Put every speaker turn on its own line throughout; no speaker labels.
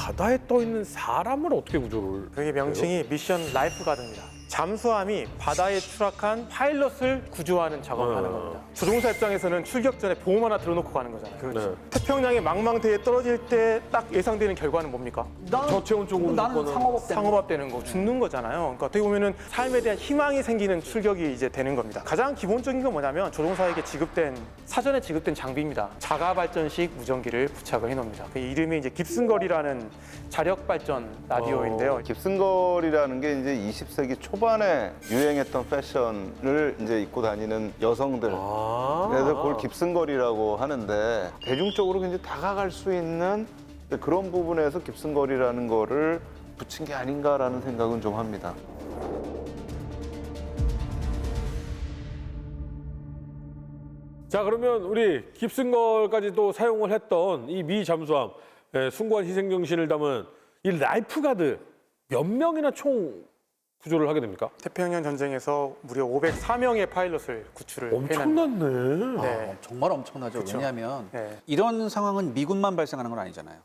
바다에 떠 있는 사람을 어떻게 구조를?
그게 명칭이 미션 라이프 가드입니다. 잠수함이 바다에 추락한 파일럿을 구조하는 작업을 하는 겁니다. 조종사 입장에서는 출격 전에 보험 하나 들어놓고 가는 거잖아요.
그렇죠.
태평양의 망망대해 떨어질 때 딱 예상되는 결과는 뭡니까?
저체온 쪽으로
나는
상업업 되는 거, 죽는 거잖아요. 그러니까 어떻게 보면은 삶에 대한 희망이 생기는 출격이 이제 되는 겁니다. 가장 기본적인 건 뭐냐면 조종사에게 사전에 지급된 장비입니다. 자가 발전식 무전기를 부착을 해놓습니다. 그 이름이 이제 깁슨걸이라는 자력 발전 라디오인데요.
깁슨걸이라는 게 이제 20세기 초반에 유행했던 패션을 이제 입고 다니는 여성들. 그래서 그걸 깁슨걸이라고 하는데 대중적으로 굉장히 다가갈 수 있는 그런 부분에서 깁슨걸이라는 거를 붙인 게 아닌가라는 생각은 좀 합니다.
자, 그러면 우리 깁슨걸까지도 사용을 했던 이 미 잠수함 숭고한 희생 정신을 담은 이 라이프 가드 몇 명이나 총 구조를 하게 됩니까?
태평양 전쟁에서 무려 504명의 파일럿을 구출을 해냅니다.
엄청났네.
네.
정말 엄청나죠.
그쵸.
왜냐하면
네.
이런 상황은 미군만 발생하는 건 아니잖아요.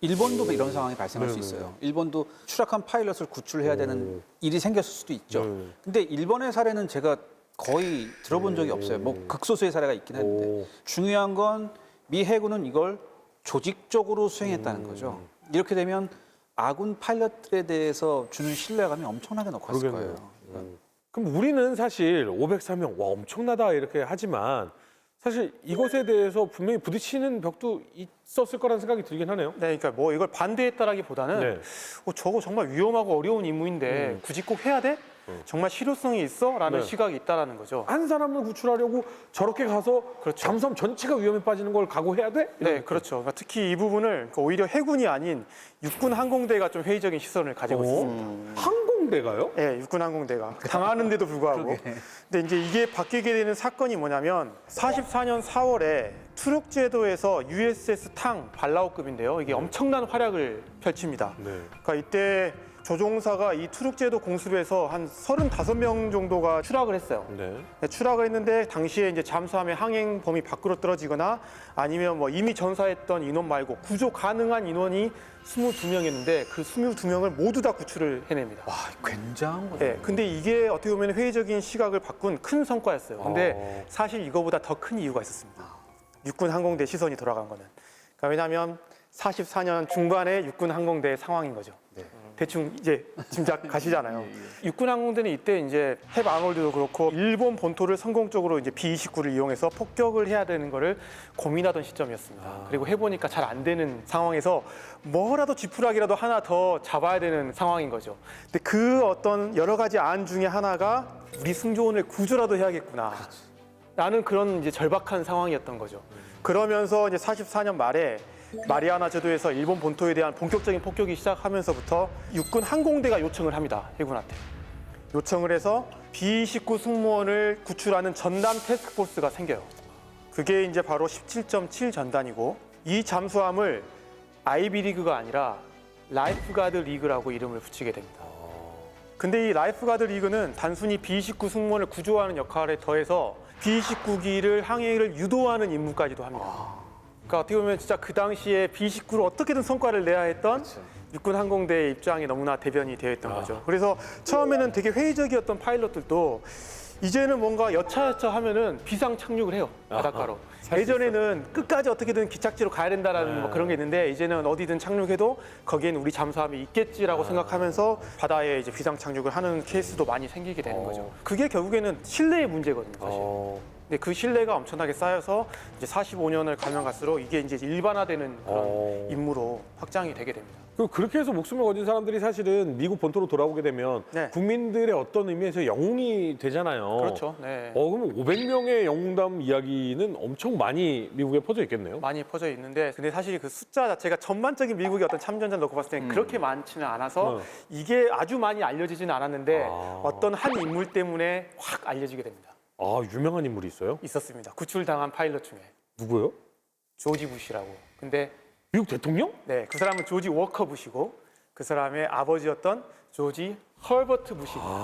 일본도 이런 상황이 발생할 수 있어요. 일본도 추락한 파일럿을 구출해야 되는 일이 생겼을 수도 있죠. 근데 일본의 사례는 제가 거의 들어본 적이 없어요. 뭐 극소수의 사례가 있긴 한데 중요한 건 미 해군은 이걸 조직적으로 수행했다는 거죠. 이렇게 되면 아군 파일럿들에 대해서 주는 신뢰감이 엄청나게 높았을 거예요.
그럼 우리는 사실 504명, 와 엄청나다 이렇게 하지만 사실 이것에 대해서 분명히 부딪히는 벽도 있었을 거라는 생각이 들긴 하네요.
네, 그러니까 뭐 이걸 반대했다라기보다는
네.
저거 정말 위험하고 어려운 임무인데 굳이 꼭 해야 돼? 정말 실효성이 있어? 라는
네.
시각이 있다라는 거죠.
한 사람을 구출하려고 저렇게 가서
그렇죠.
잠수함 전체가 위험에 빠지는 걸 각오해야 돼?
네, 그렇죠. 그러니까 특히 이 부분을 그러니까 오히려 해군이 아닌 육군 항공대가 좀 회의적인 시선을 가지고 있습니다.
항공대가요?
네, 육군 항공대가 당하는데도 불구하고. 근데 이제 이게 바뀌게 되는 사건이 뭐냐면 44년 4월에 투룩 제도에서 USS 탕 발라오급인데요. 이게 엄청난 활약을 펼칩니다.
네.
그러니까 이때 조종사가 이 투룩 제도 공습에서 한 35명 정도가 추락을 했어요.
네.
네, 추락을 했는데 당시에 이제 잠수함의 항행 범위 밖으로 떨어지거나 아니면 뭐 이미 전사했던 인원 말고 구조 가능한 인원이 22명이었는데 그 22명을 모두 다 구출을 해냅니다.
와, 굉장한 거죠.
네, 근데 이게 어떻게 보면 회의적인 시각을 바꾼 큰 성과였어요. 근데 사실 이거보다 더 큰 이유가 있었습니다. 육군 항공대 시선이 돌아간 거는. 그러니까 왜냐하면 44년 중반의 육군 항공대의 상황인 거죠. 대충 이제 짐작 가시잖아요. 육군 항공대는 이때 이제 헵 아놀드도 그렇고 일본 본토를 성공적으로 이제 B-29를 이용해서 폭격을 해야 되는 거를 고민하던 시점이었습니다. 그리고 해보니까 잘 안 되는 상황에서 뭐라도 지푸라기라도 하나 더 잡아야 되는 상황인 거죠. 근데 그 어떤 여러 가지 안 중에 하나가 우리 승조원을 구조라도 해야겠구나. 라는 그런 이제 절박한 상황이었던 거죠. 그러면서 이제 44년 말에 마리아나 제도에서 일본 본토에 대한 본격적인 폭격이 시작하면서부터 육군 항공대가 요청을 합니다. 해군한테. 요청을 해서 B-29 승무원을 구출하는 전담 태스크포스가 생겨요. 그게 이제 바로 17.7 전단이고 이 잠수함을 아이비리그가 아니라 라이프가드 리그라고 이름을 붙이게 됩니다. 근데 이 라이프가드 리그는 단순히 B-29 승무원을 구조하는 역할에 더해서 B-29기를 항해를 유도하는 임무까지도 합니다. 그러니까 어떻게 보면 진짜 그 당시에 B-29를 어떻게든 성과를 내야 했던 육군 항공대의 입장이 너무나 대변이 되어 있던 거죠. 그래서 처음에는 되게 회의적이었던 파일럿들도 이제는 뭔가 여차여차 하면은 비상 착륙을 해요. 바닷가로. 예전에는 끝까지 어떻게든 기착지로 가야 된다라는 뭐 그런 게 있는데 이제는 어디든 착륙해도 거기에는 우리 잠수함이 있겠지라고 생각하면서 바다에 이제 비상 착륙을 하는 케이스도 많이 생기게 되는 거죠. 그게 결국에는 신뢰의 문제거든요, 사실. 근데 그 신뢰가 엄청나게 쌓여서 이제 45년을 가면 갈수록 이게 이제 일반화되는 그런 임무로 확장이 되게 됩니다.
그렇게 해서 목숨을 거둔 사람들이 사실은 미국 본토로 돌아오게 되면
네.
국민들의 어떤 의미에서 영웅이 되잖아요.
그렇죠. 네.
그러면 500명의 영웅담 이야기는 엄청 많이 미국에 퍼져 있겠네요.
많이 퍼져 있는데 근데 사실 그 숫자 자체가 전반적인 미국의 어떤 참전자 놓고 봤을 때 그렇게 많지는 않아서 이게 아주 많이 알려지지는 않았는데 어떤 한 인물 때문에 확 알려지게 됩니다.
유명한 인물이 있어요?
있었습니다. 구출당한 파일럿 중에
누구요?
조지 부시라고. 근데
미국 대통령?
네, 그 사람은 조지 워커 부시고 그 사람의 아버지였던 조지 허버트 부시입니다.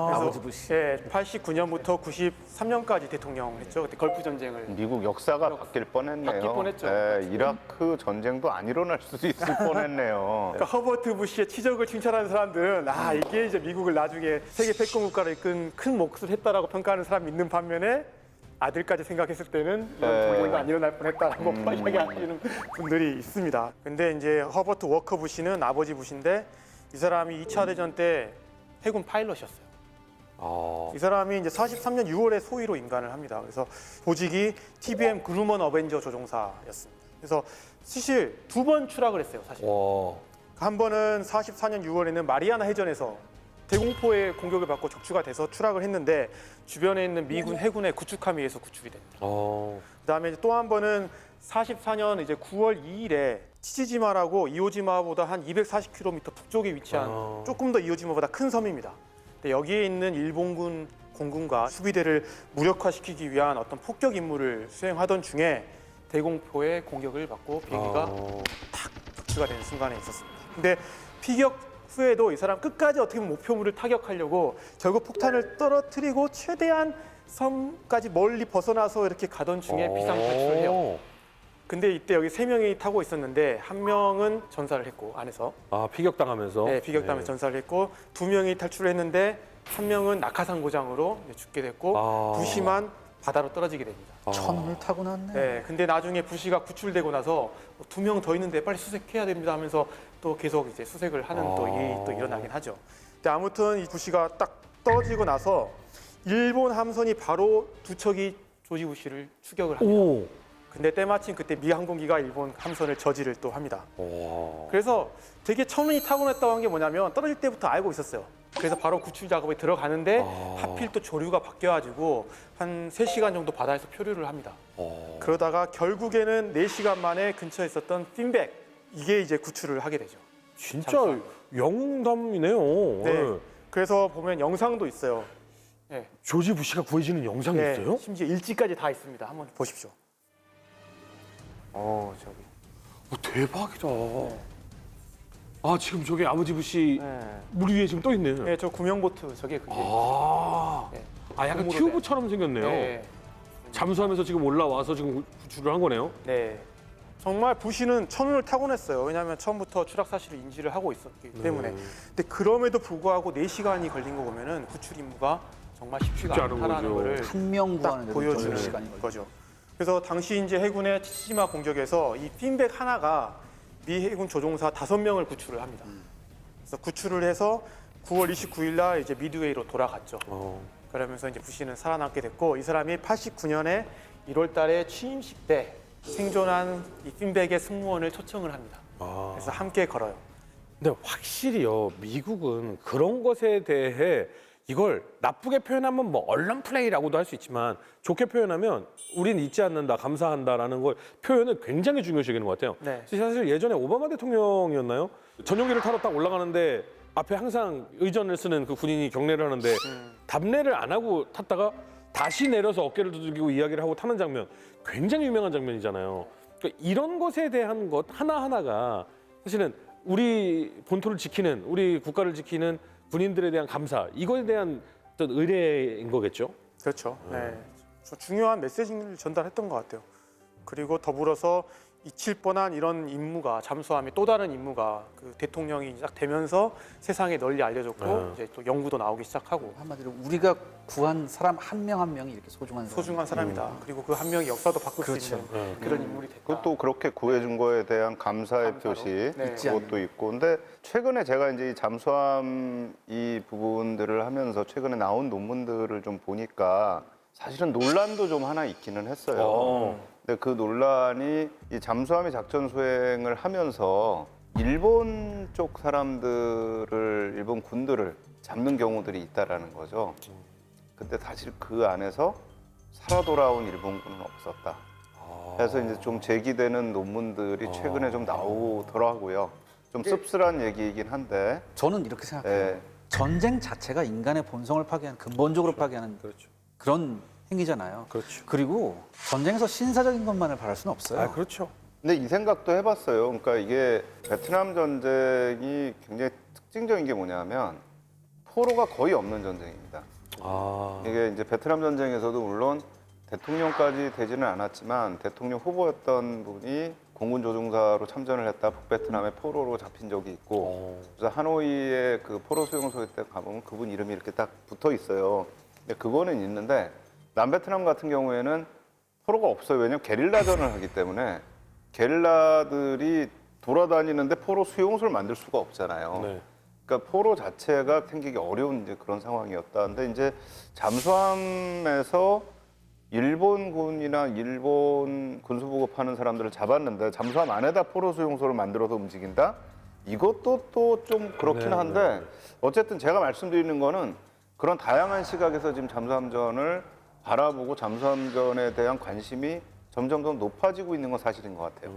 그래서,
아버지 부시.
예, 89년부터 93년까지 대통령을 했죠. 그때 걸프 전쟁을.
미국 역사가 바뀔 뻔했네요.
바뀔 뻔했죠.
예, 이라크 전쟁도 안 일어날 수도 있을 뻔했네요.
그러니까 허버트 부시의 치적을 칭찬하는 사람들은 이게 이제 미국을 나중에 세계 패권 국가로 이끈 큰 몫을 했다라고 평가하는 사람이 있는 반면에 아들까지 생각했을 때는 이런 전쟁도 안 일어날 뻔했다라고 이야기하시는 분들이 있습니다. 근데 이제 허버트 워커 부시는 아버지 부시인데 이 사람이 2차 대전 때 해군 파일럿이었어요. 이 사람이 이제 43년 6월에 소위로 임관을 합니다. 그래서 보직이 TBM 그루먼 어벤저 조종사였습니다. 그래서 사실 2번 추락을 했어요, 사실.
와.
한 번은 44년 6월에는 마리아나 해전에서 대공포의 공격을 받고 적추가 돼서 추락을 했는데 주변에 있는 미군 해군의 구축함에 의해서 구축이 됩니다. 그다음에 또 한 번은 44년 이제 9월 2일에 치치지마라고 이오지마보다 한 240km 북쪽에 위치한 조금 더 이오지마보다 큰 섬입니다. 근데 여기에 있는 일본군 공군과 수비대를 무력화시키기 위한 어떤 폭격 임무를 수행하던 중에 대공포의 공격을 받고 비행기가 탁 적추가 되는 순간에 있었습니다. 근데 피격 후에도 이 사람 끝까지 어떻게 보면 목표물을 타격하려고 결국 폭탄을 떨어뜨리고 최대한 섬까지 멀리 벗어나서 이렇게 가던 중에 비상 탈출을 해요. 근데 이때 여기 3명이 타고 있었는데 1명은 전사를 했고 안에서
피격당하면서.
네, 비격담에 전사를 했고 2명이 탈출을 했는데 1명은 낙하산 고장으로 죽게 됐고 부시만 바다로 떨어지게 됩니다.
천을 타고 났네.
네, 근데 나중에 부시가 구출되고 나서 2명 더 있는데 빨리 수색해야 됩니다 하면서 또 계속 이제 수색을 하는 또 일이 또 일어나긴 하죠. 근데 아무튼 이 부시가 딱 떨어지고 나서 일본 함선이 바로 두 척이 조지 부시를 추격을 합니다. 근데 때마침 그때 미 항공기가 일본 함선을 저지를 또 합니다. 그래서 되게 천운이 타고났다고 한 게 뭐냐면 떨어질 때부터 알고 있었어요. 그래서 바로 구출 작업에 들어가는데 하필 또 조류가 바뀌어가지고 한 3시간 정도 바다에서 표류를 합니다. 그러다가 결국에는 4시간 만에 근처에 있었던 핀백 이게 이제 구출을 하게 되죠.
진짜
잠수함.
영웅담이네요.
네. 그래서 보면 영상도 있어요. 네.
조지 부시가 구해지는 영상이
네,
있어요?
심지어 일지까지 다 있습니다. 한번 보십시오. 저기.
대박이다. 지금 저기 아버지 부시 물 위에 지금 떠 있네요.
네, 저 구명보트 저게 그게. 네.
약간
공으로
튜브처럼 생겼네요.
네.
잠수하면서 지금 올라와서 지금 구출을 한 거네요.
네. 정말 부시는 천운을 타고냈어요. 왜냐하면 처음부터 추락 사실을 인지를 하고 있었기 때문에. 근데 그럼에도 불구하고 4시간이 걸린 거 보면은 구출 임무가 정말 쉽지가
쉽지 않은
않다라는
거죠.
거를
한 명
딱
구하는데
보여주는
시간이 걸려.
거죠. 그래서 당시 이제 해군의 치치지마 공격에서 이 핀백 하나가 미 해군 조종사 5명을 구출을 합니다. 그래서 구출을 해서 9월 29일 날 이제 미드웨이로 돌아갔죠. 그러면서 이제 부시는 살아남게 됐고 이 사람이 89년에 1월 달에 취임식 때 생존한 이 핀백의 승무원을 초청을 합니다. 그래서 함께 걸어요.
근데 확실히요, 미국은 그런 것에 대해 이걸 나쁘게 표현하면 뭐 언론 플레이라고도 할 수 있지만 좋게 표현하면 우린 잊지 않는다, 감사한다라는 걸 표현을 굉장히 중요시 여기는 것 같아요.
네.
사실 예전에 오바마 대통령이었나요? 전용기를 타러 딱 올라가는데 앞에 항상 의전을 쓰는 그 군인이 경례를 하는데 답례를 안 하고 탔다가 다시 내려서 어깨를 두들기고 이야기를 하고 타는 장면 굉장히 유명한 장면이잖아요. 그러니까 이런 것에 대한 것 하나하나가 사실은 우리 본토를 지키는, 우리 국가를 지키는 군인들에 대한 감사, 이거에 대한 어떤 의뢰인 거겠죠?
그렇죠. 네. 중요한 메시지를 전달했던 것 같아요. 그리고 더불어서 잊힐 뻔한 이런 임무가 잠수함의 또 다른 임무가 그 대통령이 딱 되면서 세상에 널리 알려졌고 이제 또 연구도 나오기 시작하고
한마디로 우리가 구한 사람 한 명 한 명이 이렇게 소중한 사람.
소중한 사람이다. 그리고 그 한 명이 역사도 바꿀
그렇죠.
수 있는 그런 인물이 됐다.
그것도 그렇게 구해준 거에 대한 감사의
감사로.
표시
네.
잊지
그것도 있고 근데 최근에 제가 이제 이 잠수함 이 부분들을 하면서 최근에 나온 논문들을 좀 보니까 사실은 논란도 좀 하나 있기는 했어요. 근데 그 논란이 이 잠수함이 작전 수행을 하면서 일본 쪽 사람들을 일본 군들을 잡는 경우들이 있다라는 거죠. 근데 사실 그 안에서 살아 돌아온 일본군은 없었다. 그래서 이제 좀 제기되는 논문들이 최근에 좀 나오더라고요. 좀 씁쓸한 얘기이긴 한데.
저는 이렇게 생각해요.
네.
전쟁 자체가 인간의 본성을 파괴하는 근본적으로 파괴하는 그런 행위잖아요.
그렇죠.
그리고 전쟁에서 신사적인 것만을 바랄 수는 없어요.
그렇죠.
근데 이 생각도 해봤어요. 그러니까 이게 베트남 전쟁이 굉장히 특징적인 게 뭐냐면 포로가 거의 없는 전쟁입니다.
아.
이게 이제 베트남 전쟁에서도 물론 대통령까지 되지는 않았지만 대통령 후보였던 분이 공군 조종사로 참전을 했다 북베트남의 포로로 잡힌 적이 있고 그래서 하노이의 그 포로 수용소에 때 가보면 그분 이름이 이렇게 딱 붙어 있어요. 근데 그거는 있는데 남베트남 같은 경우에는 포로가 없어요. 왜냐하면 게릴라전을 하기 때문에 게릴라들이 돌아다니는데 포로 수용소를 만들 수가 없잖아요.
네.
그러니까 포로 자체가 생기기 어려운 이제 그런 상황이었다. 근데 이제 잠수함에서 일본군이나 일본 군수보급하는 사람들을 잡았는데 잠수함 안에다 포로 수용소를 만들어서 움직인다? 이것도 또 좀 그렇긴
네,
한데 어쨌든 제가 말씀드리는 거는 그런 다양한 시각에서 지금 잠수함전을 바라보고 잠수함전에 대한 관심이 점점 더 높아지고 있는 건 사실인 것 같아요.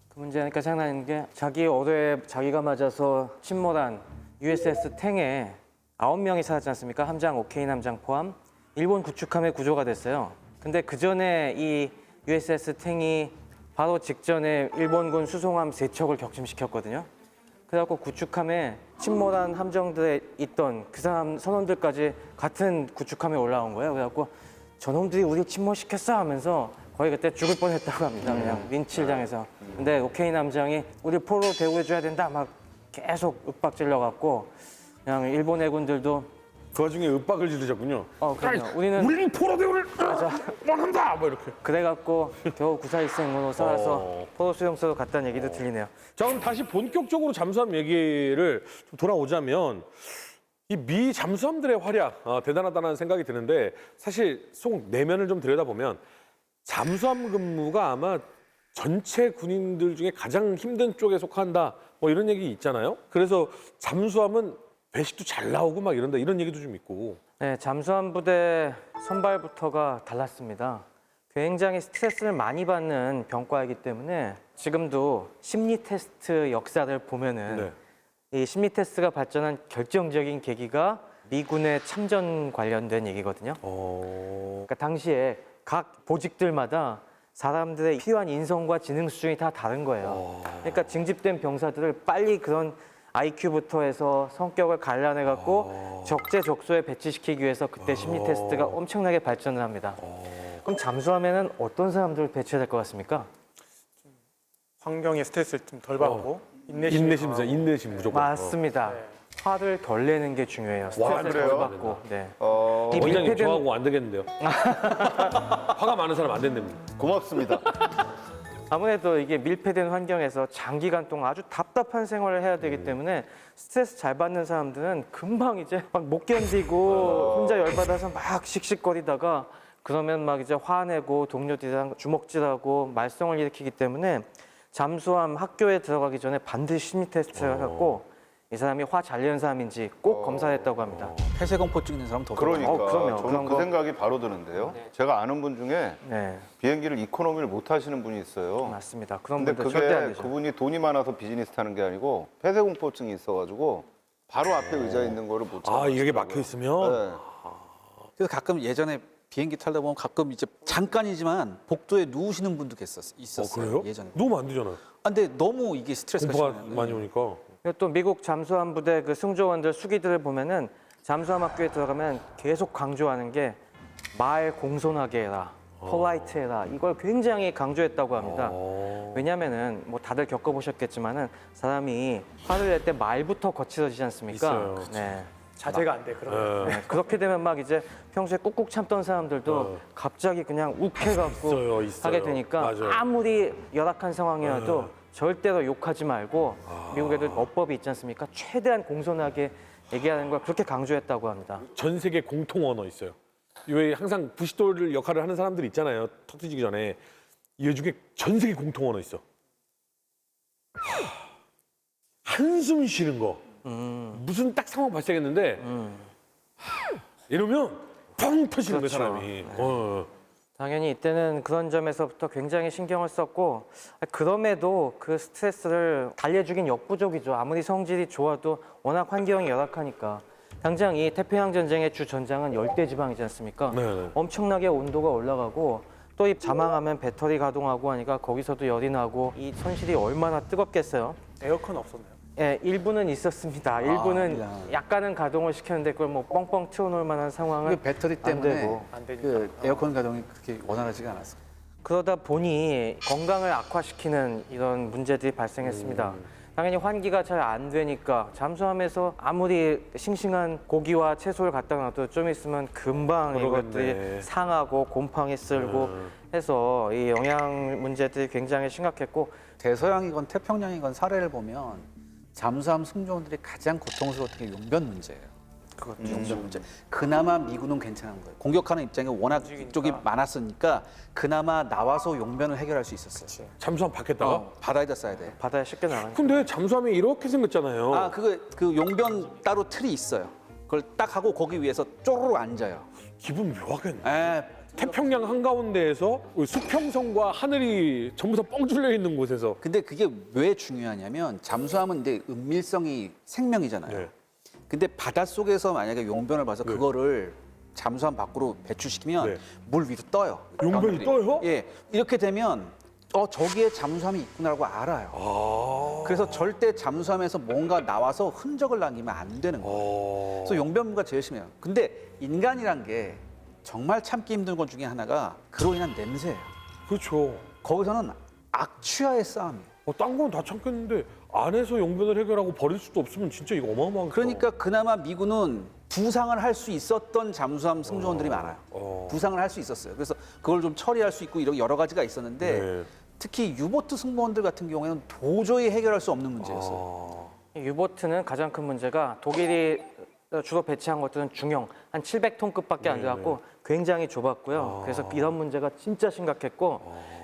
그 문제니까 생각나는 게 자기 어뢰에 자기가 맞아서 침몰한 USS 탱에 9명이 살았지 않습니까? 함장 오케인 함장 포함 일본 구축함에 구조가 됐어요. 근데 그 전에 이 USS 탱이 바로 직전에 일본군 수송함 3척을 격침시켰거든요. 그래갖고 구축함에 침몰한 함정들에 있던 그 사람 선원들까지 같은 구축함에 올라온 거예요. 그래갖고 저놈들이 우리 침몰시켰어 하면서 거의 그때 죽을 뻔했다고 합니다. 그냥 린치를 근데 오케인 함장이 우리 포로 대우해줘야 된다 막 계속 윽박질러갖고 그냥 일본 해군들도
그 와중에 윽박을 지르셨군요.
그럼요. 우리는
포로 대우를 원한다. 뭐 이렇게.
그래갖고 겨우 구사일생으로 살아서 포로 수용소로 갔다는 얘기도 들리네요.
자, 그럼 다시 본격적으로 잠수함 얘기를 좀 돌아오자면 이 미 잠수함들의 활약 대단하다는 생각이 드는데 사실 속 내면을 좀 들여다보면 잠수함 근무가 아마 전체 군인들 중에 가장 힘든 쪽에 속한다 뭐 이런 얘기 있잖아요. 그래서 잠수함은 배식도 잘 나오고 막 이런다 이런 얘기도 좀 있고.
네, 잠수함 부대 선발부터가 달랐습니다. 굉장히 스트레스를 많이 받는 병과이기 때문에 지금도 심리 테스트 역사를 보면은
네.
이 심리 테스트가 발전한 결정적인 계기가 미군의 참전 관련된 얘기거든요. 그러니까 당시에 각 보직들마다 사람들의 필요한 인성과 지능 수준이 다 다른 거예요. 그러니까 징집된 병사들을 빨리 그런 IQ부터 해서 성격을 갈라내갖고 적재적소에 배치시키기 위해서 그때 심리 테스트가 엄청나게 발전을 합니다. 그럼 잠수함에는 어떤 사람들을 배치해야 될 것 같습니까?
환경의 스트레스를 좀 덜 받고 인내심이 강하고.
인내심 무조건.
맞습니다. 화를 덜 내는 게 중요해요. 스트레스를
그래요?
덜 받고. 네. 이
원장님
밀폐된-
저하고 안 되겠는데요. 화가 많은 사람 안 된답니다.
고맙습니다.
아무래도 이게 밀폐된 환경에서 장기간 동안 아주 답답한 생활을 해야 되기 때문에 스트레스 잘 받는 사람들은 금방 이제 막 못 견디고 혼자 열받아서 막 씩씩거리다가 그러면 막 이제 화내고 동료들이랑 주먹질하고 말썽을 일으키기 때문에 잠수함 학교에 들어가기 전에 반드시 심리 테스트를 하고 이 사람이 화 잘 내는 사람인지 꼭 검사했다고 합니다.
폐쇄공포증 있는 사람 더
그러니까
그럼요.
저는
그런
그
거.
생각이 바로 드는데요. 제가 아는 분 중에
네,
비행기를 이코노미를 못 타시는 분이 있어요.
맞습니다. 그런
근데
분들 절대 안
그게
되죠.
그분이 돈이 많아서 비즈니스 타는 게 아니고 폐쇄공포증이 있어가지고 바로 앞에 의자에 있는 거를 못 참고.
아, 이게 막혀 있으면
네.
그래서 가끔 예전에 비행기 타다 보면 가끔 이제 잠깐이지만 복도에 누우시는 분도 있었어요.
그래요?
예전에.
너무 안 되잖아요.
아, 근데 너무 이게 스트레스가
공포가
심해요.
많이 오니까.
그리고 또 미국 잠수함 부대 그 승조원들 수기들을 보면은 잠수함 학교에 들어가면 계속 강조하는 게 말 공손하게 해라, 폴라이트 해라 이걸 굉장히 강조했다고 합니다. 왜냐면은 뭐 다들 겪어보셨겠지만은 사람이 화를 낼 때 말부터 거칠어지지 않습니까?
있어요.
네.
자제가 안 돼. 그러면.
네, 그렇게 되면 막 이제 평소에 꾹꾹 참던 사람들도 갑자기 그냥 욱해갖고
있어요.
하게 되니까
맞아요.
아무리 열악한 상황이라도 절대로 욕하지 말고 미국에도 어법이 있지 않습니까? 최대한 공손하게 얘기하는 걸 그렇게 강조했다고 합니다.
전 세계 공통 언어 있어요. 왜 항상 부시돌 역할을 하는 사람들 있잖아요. 턱 터지기 전에. 이 중에 전 세계 공통 언어 있어. 한숨 쉬는 거. 무슨 딱 상황 발생했는데 이러면 펑 터지는 거예요,
그렇죠.
사람이.
당연히 이때는 그런 점에서부터 굉장히 신경을 썼고 그럼에도 그 스트레스를 달래주긴 역부족이죠. 아무리 성질이 좋아도 워낙 환경이 열악하니까. 당장 이 태평양 전쟁의 주 전장은 열대 지방이지 않습니까?
네네.
엄청나게 온도가 올라가고 또 이 자망하면 배터리 가동하고 하니까 거기서도 열이 나고 이 손실이 얼마나 뜨겁겠어요.
에어컨 없었나요?
예, 일부는 있었습니다. 일부는
야.
약간은 가동을 시켰는데 그걸 뭐 뻥뻥 튀어놓을 만한 상황은
이게 배터리
안
때문에
되고.
안 되니까.
그 에어컨 가동이 그렇게 원활하지가 않았어요.
그러다 보니 건강을 악화시키는 이런 문제들이 발생했습니다. 당연히 환기가 잘 안 되니까 잠수함에서 아무리 싱싱한 고기와 채소를 갖다 놔도 좀 있으면 금방
그러겠네.
이것들이 상하고 곰팡이 쓸고 해서 이 영양 문제들이 굉장히 심각했고
대서양이건 태평양이건 사례를 보면 잠수함 승조원들이 가장 고통스러웠던 게 용변 문제예요. 용변 문제. 그나마 미군은 괜찮은 거예요. 공격하는 입장에 워낙 이쪽이 많았으니까 그나마 나와서 용변을 해결할 수 있었어요.
잠수함 밖에다가?
바다에다 써야 돼.
바다에 쉽게 나가요.
근데 잠수함이 이렇게 생겼잖아요.
아, 그 용변 따로 틀이 있어요. 그걸 딱 하고 거기 위에서 쪼르르 앉아요.
기분 묘하겠네.
에,
태평양 한가운데에서 수평선과 하늘이 전부 다 뻥 뚫려 있는 곳에서
근데 그게 왜 중요하냐면 잠수함은 이제 은밀성이 생명이잖아요.
네.
근데 바닷속에서 만약에 용변을 봐서 그거를 잠수함 밖으로 배출시키면
네.
물 위로 떠요.
용변이 떠요?
예. 이렇게 되면 저기에 잠수함이 있구나라고 알아요. 그래서 절대 잠수함에서 뭔가 나와서 흔적을 남기면 안 되는 거예요. 그래서 용변무가 제일 심해요. 근데 인간이란 게 정말 참기 힘든 것 중에 하나가 그로 인한 냄새예요.
그렇죠.
거기서는 악취와의 싸움이에요.
딴 건 다 참겠는데 안에서 용변을 해결하고 버릴 수도 없으면 진짜 이거 어마어마한
그러니까 그나마 미군은 부상을 할 수 있었던 잠수함 승조원들이 많아요. 부상을 할 수 있었어요. 그래서 그걸 좀 처리할 수 있고 이런 여러 가지가 있었는데
네.
특히 유보트 승무원들 같은 경우에는 도저히 해결할 수 없는 문제였어요.
유보트는 가장 큰 문제가 독일이 주로 배치한 것들은 중형 한 700톤급밖에 안 돼갖고 굉장히 좁았고요. 그래서 이런 문제가 진짜 심각했고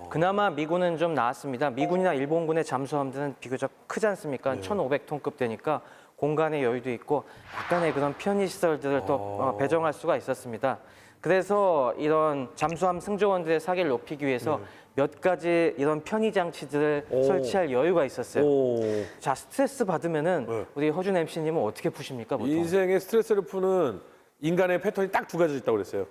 그나마 미군은 좀 나았습니다. 미군이나 일본군의 잠수함들은 비교적 크지 않습니까? 1,500톤급 되니까 공간의 여유도 있고 약간의 그런 편의 시설들을 또 배정할 수가 있었습니다. 그래서 이런 잠수함 승조원들의 사기를 높이기 위해서 몇 가지 이런 편의 장치들을 설치할 여유가 있었어요. 자, 스트레스 받으면은
네.
우리 허준 MC님은 어떻게 푸십니까, 보통?
인생의 스트레스를 푸는 인간의 패턴이 딱 두 가지 있다고 그랬어요.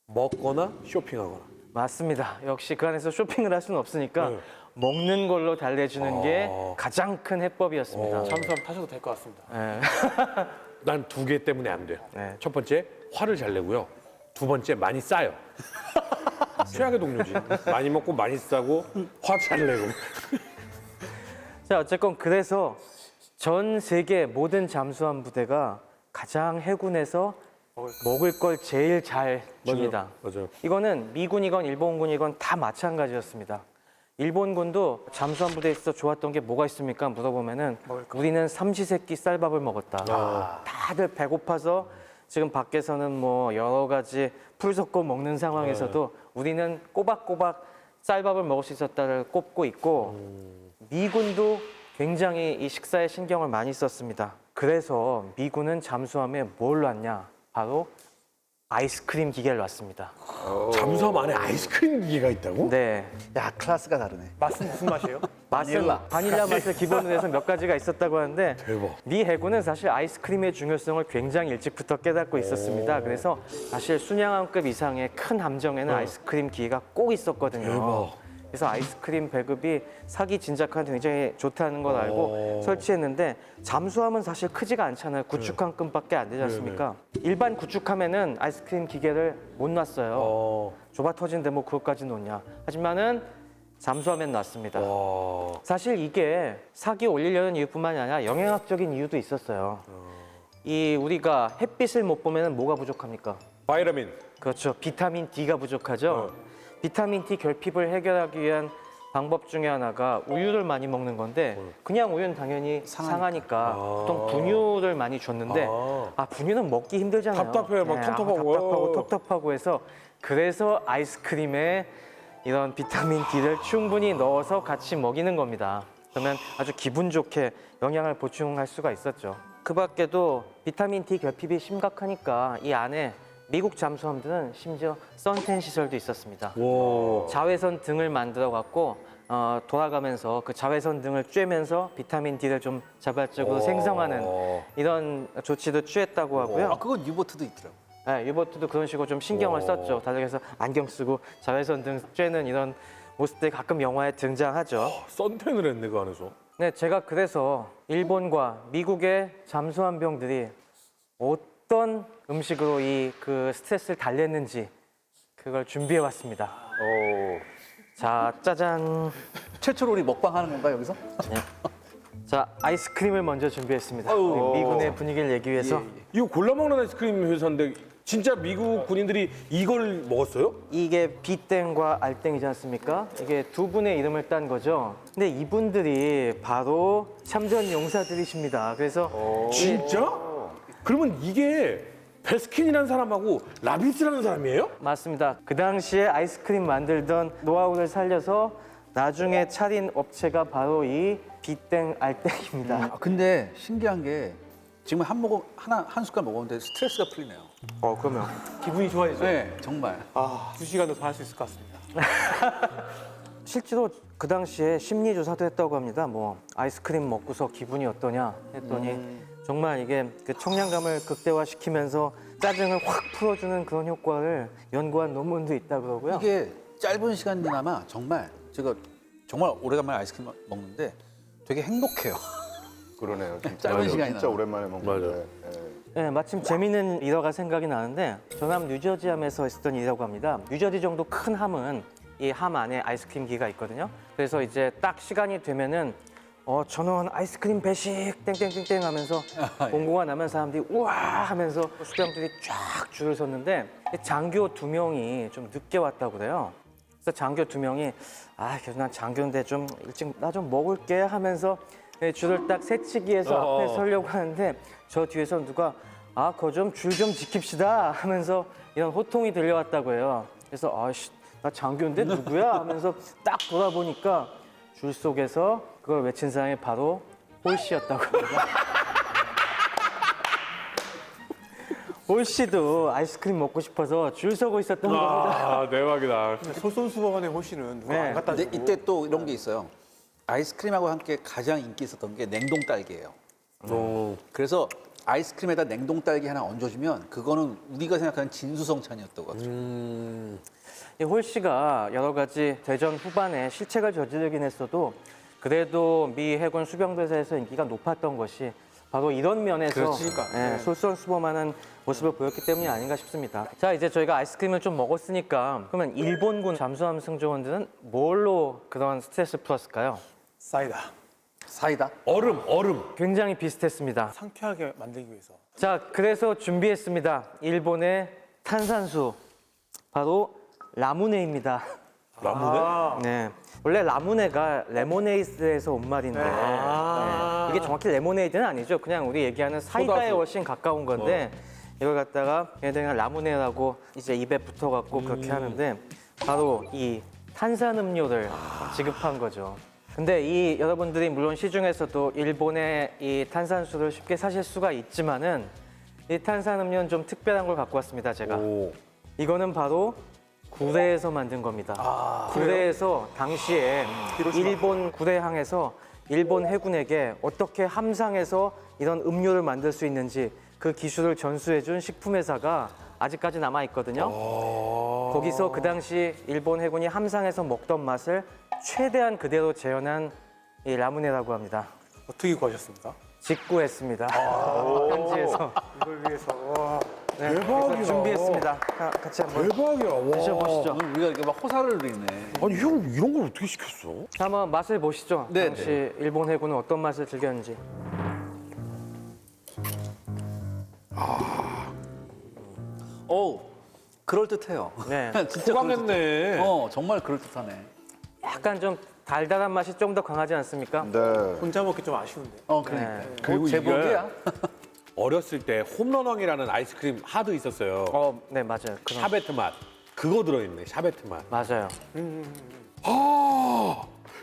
먹거나 쇼핑하거나.
맞습니다. 역시 그 안에서 쇼핑을 할 수는 없으니까
네.
먹는 걸로 달래주는 게 가장 큰 해법이었습니다.
잠수함 타셔도 될 것 같습니다.
네.
난 두 개 때문에 안 돼요.
네.
첫 번째, 화를 잘 내고요. 두 번째, 많이 싸요. 최악의 동료지. 많이 먹고 많이 싸고 화 잘 내고.
자, 어쨌건 그래서 전 세계 모든 잠수함 부대가 가장 해군에서 먹을 걸 제일 잘 줍니다.
맞아요.
이거는 미군이건 일본군이건 다 마찬가지였습니다. 일본군도 잠수함 부대에 있어 좋았던 게 뭐가 있습니까? 물어보면은 우리는 삼시세끼 쌀밥을 먹었다. 다들 배고파서 지금 밖에서는 뭐 여러 가지 풀 섞어 먹는 상황에서도 우리는 꼬박꼬박 쌀밥을 먹을 수 있었다를 꼽고 있고 미군도 굉장히 이 식사에 신경을 많이 썼습니다. 그래서 미군은 잠수함에 뭘 놨냐? 바로 아이스크림 기계를 놨습니다.
잠수함 안에 아이스크림 기계가 있다고?
네.
야, 클래스가 다르네.
맛은 무슨 맛이에요?
맛은 바닐라 맛을 기본으로 해서 몇 가지가 있었다고 하는데
대박.
미 해군은 사실 아이스크림의 중요성을 굉장히 일찍부터 깨닫고 있었습니다. 그래서 사실 순양함급 이상의 큰 함정에는 아이스크림 기계가 꼭 있었거든요.
대박.
그래서 아이스크림 배급이 사기 진작하는데 굉장히 좋다는 걸 알고 설치했는데 잠수함은 사실 크지가 않잖아요. 구축함급밖에 안 되지 않습니까? 일반 구축함에는 아이스크림 기계를 못 놨어요. 좁아 터진데 뭐 그것까지 놓냐. 하지만은 잠수함엔 놨습니다. 사실 이게 사기 올리려는 이유뿐만이 아니라 영양학적인 이유도 있었어요. 이 우리가 햇빛을 못 보면 뭐가 부족합니까?
바이타민.
그렇죠. 비타민 D가 부족하죠. 비타민 D 결핍을 해결하기 위한 방법 중에 하나가 우유를 많이 먹는 건데 그냥 우유는 당연히 상하니까 보통 분유를 많이 줬는데 분유는 먹기 힘들잖아요.
답답해요. 막 텁텁하고.
텁텁하고 해서 그래서 아이스크림에 이런 비타민 D를 충분히 넣어서 같이 먹이는 겁니다. 그러면 아주 기분 좋게 영양을 보충할 수가 있었죠. 그 밖에도 비타민 D 결핍이 심각하니까 이 안에 미국 잠수함들은 심지어 선텐 시설도 있었습니다. 자외선 등을 만들어 갖고 돌아가면서 그 자외선 등을 쬐면서 비타민 D를 좀 자발적으로 생성하는 이런 조치도 취했다고 하고요.
그건 유보트도 있더라고.
네, 유보트도 그런 식으로 좀 신경을 썼죠. 다들 그래서 안경 쓰고 자외선 등 쬐는 이런 모습들이 가끔 영화에 등장하죠.
선텐을 했네 그 안에서.
네, 제가 그래서 일본과 미국의 잠수함병들이 어떤 음식으로 이 그 스트레스를 달랬는지 그걸 준비해 왔습니다. 자, 짜잔.
최초로 우리 먹방하는 건가 여기서?
자, 아이스크림을 먼저 준비했습니다. 우리 미군의 분위기를 내기 위해서.
이거 골라 먹는 아이스크림 회사인데 진짜 미국 군인들이 이걸 먹었어요?
이게 비땡과 알땡이지 않습니까? 이게 두 분의 이름을 딴 거죠. 근데 이분들이 바로 참전 용사들이십니다. 그래서
진짜? 그러면 이게 베스킨이라는 사람하고 라비스라는 사람이에요?
맞습니다. 그 당시에 아이스크림 만들던 노하우를 살려서 나중에 차린 업체가 바로 이 비땡 알땡입니다.
아, 근데 신기한 게 지금 한 숟갈 먹었는데 스트레스가 풀리네요.
그러면
기분이 좋아지죠?
네, 정말.
2시간도 더 할 수 있을 것 같습니다.
실제로 그 당시에 심리 조사도 했다고 합니다. 뭐 아이스크림 먹고서 기분이 어떠냐 했더니 정말 이게 그 청량감을 극대화시키면서 짜증을 확 풀어주는 그런 효과를 연구한 논문도 있다 그러고요.
이게 짧은 시간이나마 정말 제가 정말 오래간만에 아이스크림 먹는데 되게 행복해요.
그러네요. 진짜.
짧은
맞아.
시간이
진짜
나요.
오랜만에 먹는데. 예.
네, 마침 재미있는 일화가 생각이 나는데 전남 뉴저지함에서 있었던 일이라고 합니다. 뉴저지 정도 큰 함은 이 함 안에 아이스크림기가 있거든요. 그래서 이제 딱 시간이 되면은 전원 아이스크림 배식 땡땡땡땡 하면서 공고가 나면 사람들이 우와 하면서 수병들이 쫙 줄을 섰는데 장교 2명이 좀 늦게 왔다고 그래요. 그래서 장교 2명이 그래도 난 장교인데 좀 일찍 나 좀 먹을게 하면서 줄을 딱 세치기해서 앞에 서려고 하는데 저 뒤에서 누가 그거 좀 줄 좀 지킵시다 하면서 이런 호통이 들려왔다고 해요. 그래서 아씨 나 장교인데 누구야 하면서 딱 돌아보니까 줄 속에서 그걸 외친 사람이 바로 홀 씨였다고 합니다. 홀 씨도 아이스크림 먹고 싶어서 줄 서고 있었던 겁니다.
대박이다.
솔선수범안의 호시는 누가
네.
안 갖다
근데
주고.
이때 또 이런 게 있어요. 아이스크림하고 함께 가장 인기 있었던 게 냉동 딸기예요. 그래서 아이스크림에다 냉동 딸기 하나 얹어주면 그거는 우리가 생각하는 진수성찬이었다고 하죠.
이 홀 씨가 여러 가지 대전 후반에 실책을 저지르긴 했어도 그래도 미 해군 수병대 사이에서 인기가 높았던 것이 바로 이런 면에서 솔선수범하는 모습을 보였기 때문이 아닌가 싶습니다. 자, 이제 저희가 아이스크림을 좀 먹었으니까 그러면 일본군 잠수함 승조원들은 뭘로 그런 스트레스 풀었을까요?
사이다.
얼음.
굉장히 비슷했습니다.
상쾌하게 만들기 위해서.
자, 그래서 준비했습니다. 일본의 탄산수, 바로 라무네입니다.
라무네?
네. 원래 라무네가 레모네이드에서 온 말인데 이게 정확히 레모네이드는 아니죠. 그냥 우리 얘기하는 사이다에
소다수.
훨씬 가까운 건데 이걸 갖다가 얘네들이 그냥 라무네라고 이제 입에 붙어갖고 그렇게 하는데 바로 이 탄산음료를 지급한 거죠. 근데 이 여러분들이 물론 시중에서도 일본의 이 탄산수를 쉽게 사실 수가 있지만은 이 탄산음료는 좀 특별한 걸 갖고 왔습니다. 제가. 이거는 바로 구레에서 만든 겁니다. 구레에서 당시에 일본 구레항에서 일본 해군에게 어떻게 함상에서 이런 음료를 만들 수 있는지 그 기술을 전수해준 식품회사가 아직까지 남아 있거든요. 거기서 그 당시 일본 해군이 함상에서 먹던 맛을 최대한 그대로 재현한 이 라무네라고 합니다.
어떻게 구하셨습니까?
직구했습니다. 현지에서.
이걸 위해서.
네,
대박이야.
그래서 준비했습니다. 같이 한번
대박이야. 와.
드셔보시죠.
우리가 이렇게 막 호사를 누리네.
아니 형 이런 걸 어떻게 시켰어?
자, 한번 맛을 보시죠.
네,
당시 일본 해군은 어떤 맛을 즐겼는지.
그럴듯해요.
네.
진짜
호강했네.
정말 그럴듯하네.
약간 좀 달달한 맛이 좀 더 강하지 않습니까?
네.
혼자 먹기 좀 아쉬운데.
그러니까.
네.
그리고
제법이야.
어렸을 때 홈런왕이라는 아이스크림 하도 있었어요.
네, 맞아요. 그런.
샤베트 맛. 그거 들어있네. 샤베트 맛.
맞아요.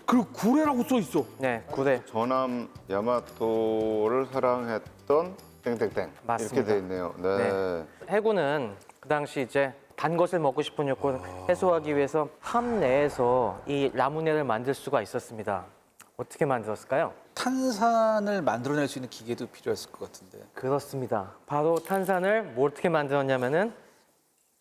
그리고 구레라고 써 있어.
네, 구레.
전함 야마토를 사랑했던 땡땡땡
맞습니다.
이렇게 돼 있네요. 네.
해군은 그 당시 이제 단 것을 먹고 싶은 욕구를 해소하기 위해서 함 내에서 이 라무네를 만들 수가 있었습니다. 어떻게 만들었을까요?
탄산을 만들어낼 수 있는 기계도 필요했을 것 같은데.
그렇습니다. 바로 탄산을 뭐 어떻게 만들었냐면은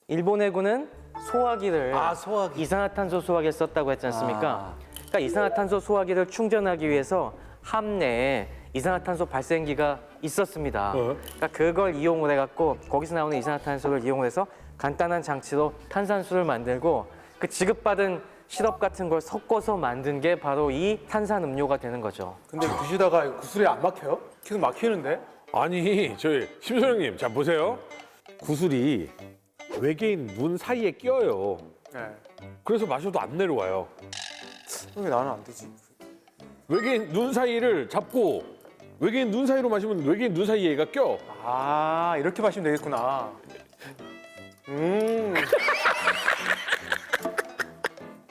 일본 해군은 소화기를
소화기.
이산화탄소 소화기를 썼다고 했지 않습니까? 그러니까 이산화탄소 소화기를 충전하기 위해서 함 내에 이산화탄소 발생기가 있었습니다. 그러니까 그걸 이용을 해갖고 거기서 나오는 이산화탄소를 이용해서 간단한 장치로 탄산수를 만들고 그 지급받은 시럽 같은 걸 섞어서 만든 게 바로 이 탄산음료가 되는 거죠.
근데 드시다가 구슬이 안 막혀요? 계속 막히는데?
아니 저희 심소영님 자 보세요. 구슬이 외계인 눈 사이에 껴요.
네.
그래서 마셔도 안 내려와요.
왜 나는 안 되지?
외계인 눈 사이를 잡고 외계인 눈 사이로 마시면 외계인 눈 사이에 얘가 껴.
아, 이렇게 마시면 되겠구나.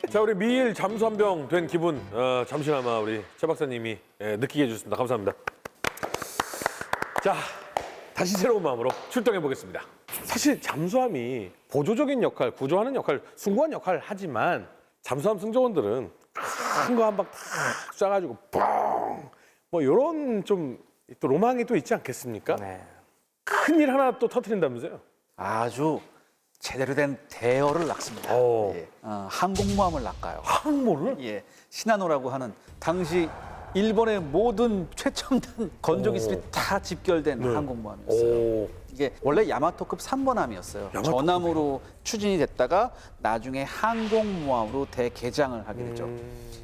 자 우리 미일 잠수함병 된 기분 잠시나마 우리 최 박사님이 느끼게 해주셨습니다. 감사합니다. 자 다시 새로운 마음으로 출동해 보겠습니다. 사실 잠수함이 보조적인 역할, 구조하는 역할, 숭고한 역할을 하지만 잠수함 승조원들은 큰 거 한 방 탁 쏴가지고 뻥! 뭐 이런 좀 또 로망이 또 있지 않겠습니까?
네.
큰일 하나 또 터뜨린다면서요?
아주 제대로 된 대어를 낳습니다.
오.
예. 항공모함을 낚아요.
항모를?
예, 시나노라고 하는 당시 일본의 모든 최첨단 건조 기술이 다 집결된 항공모함이었어요.
오.
이게 원래 야마토급 3번함이었어요. 전함으로 추진이 됐다가 나중에 항공모함으로 대개장을 하게 되죠.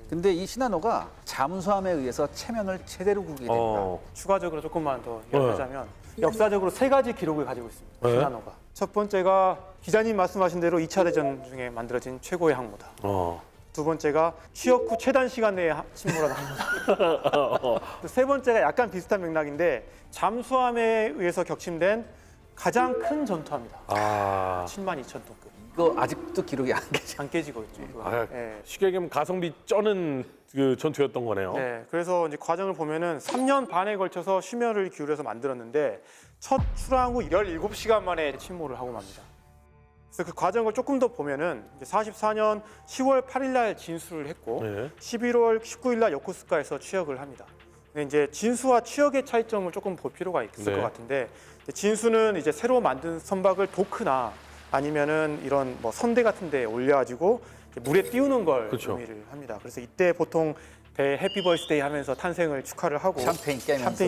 근데 이 시나노가 잠수함에 의해서 체면을 제대로 구기게 됩니다.
추가적으로 조금만 더 이야기하자면 역사적으로 3가지 기록을 가지고 있습니다.
네.
시나노가. 첫 번째가 기자님 말씀하신 대로 2차 대전 중에 만들어진 최고의 항모다. 두 번째가 취역 후 최단 시간 내에 침몰한 항모다. 또 세 번째가 약간 비슷한 맥락인데 잠수함에 의해서 격침된 가장 큰 전투함이다. 72,000톤급.
이거 아직도 기록이 안 깨져.
안 깨지고 있죠. 이거.
아,
네.
쉽게 얘기하면 가성비 쩌는 그 전투였던 거네요.
네, 그래서 이제 과정을 보면은 3년 반에 걸쳐서 심혈을 기울여서 만들었는데 첫 출항 후 17시간 만에 침몰을 하고 맙니다. 그래서 그 과정을 조금 더 보면은 이제 44년 10월 8일 날 진수를 했고
네.
11월 19일 날 요코스카에서 취역을 합니다. 근데 이제 진수와 취역의 차이점을 조금 볼 필요가 있을
네.
것 같은데 진수는 이제 새로 만든 선박을 도크나 아니면은 이런 뭐 선대 같은 데 올려가지고 물에 띄우는 걸
그렇죠.
의미를 합니다. 그래서 이때 보통 배 해피 버스데이 하면서 탄생을 축하를 하고
샴페인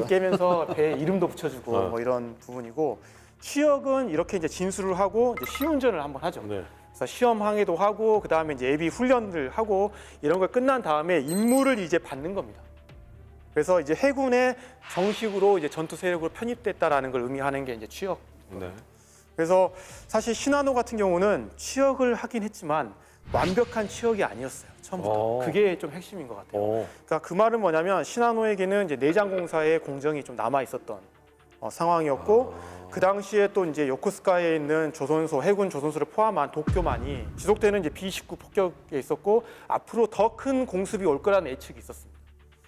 깨면서 배에 이름도 붙여주고 뭐 이런 부분이고 취역은 이렇게 이제 진수를 하고 이제 시운전을 한번 하죠.
네.
그래서 시험 항해도 하고 그 다음에 이제 예비 훈련을 하고 이런 걸 끝난 다음에 임무를 이제 받는 겁니다. 그래서 이제 해군에 정식으로 이제 전투 세력으로 편입됐다라는 걸 의미하는 게 이제 취역.
네.
그래서 사실 시나노 같은 경우는 취역을 하긴 했지만 완벽한 취역이 아니었어요. 처음부터. 그게 좀 핵심인 것 같아요. 그러니까 그 말은 뭐냐면 시나노에게는 이제 내장공사의 공정이 좀 남아 있었던 상황이었고 그 당시에 또 이제 요코스카에 있는 조선소, 해군 조선소를 포함한 도쿄만이 지속되는 이제 B-19 폭격에 있었고 앞으로 더 큰 공습이 올 거라는 예측이 있었습니다.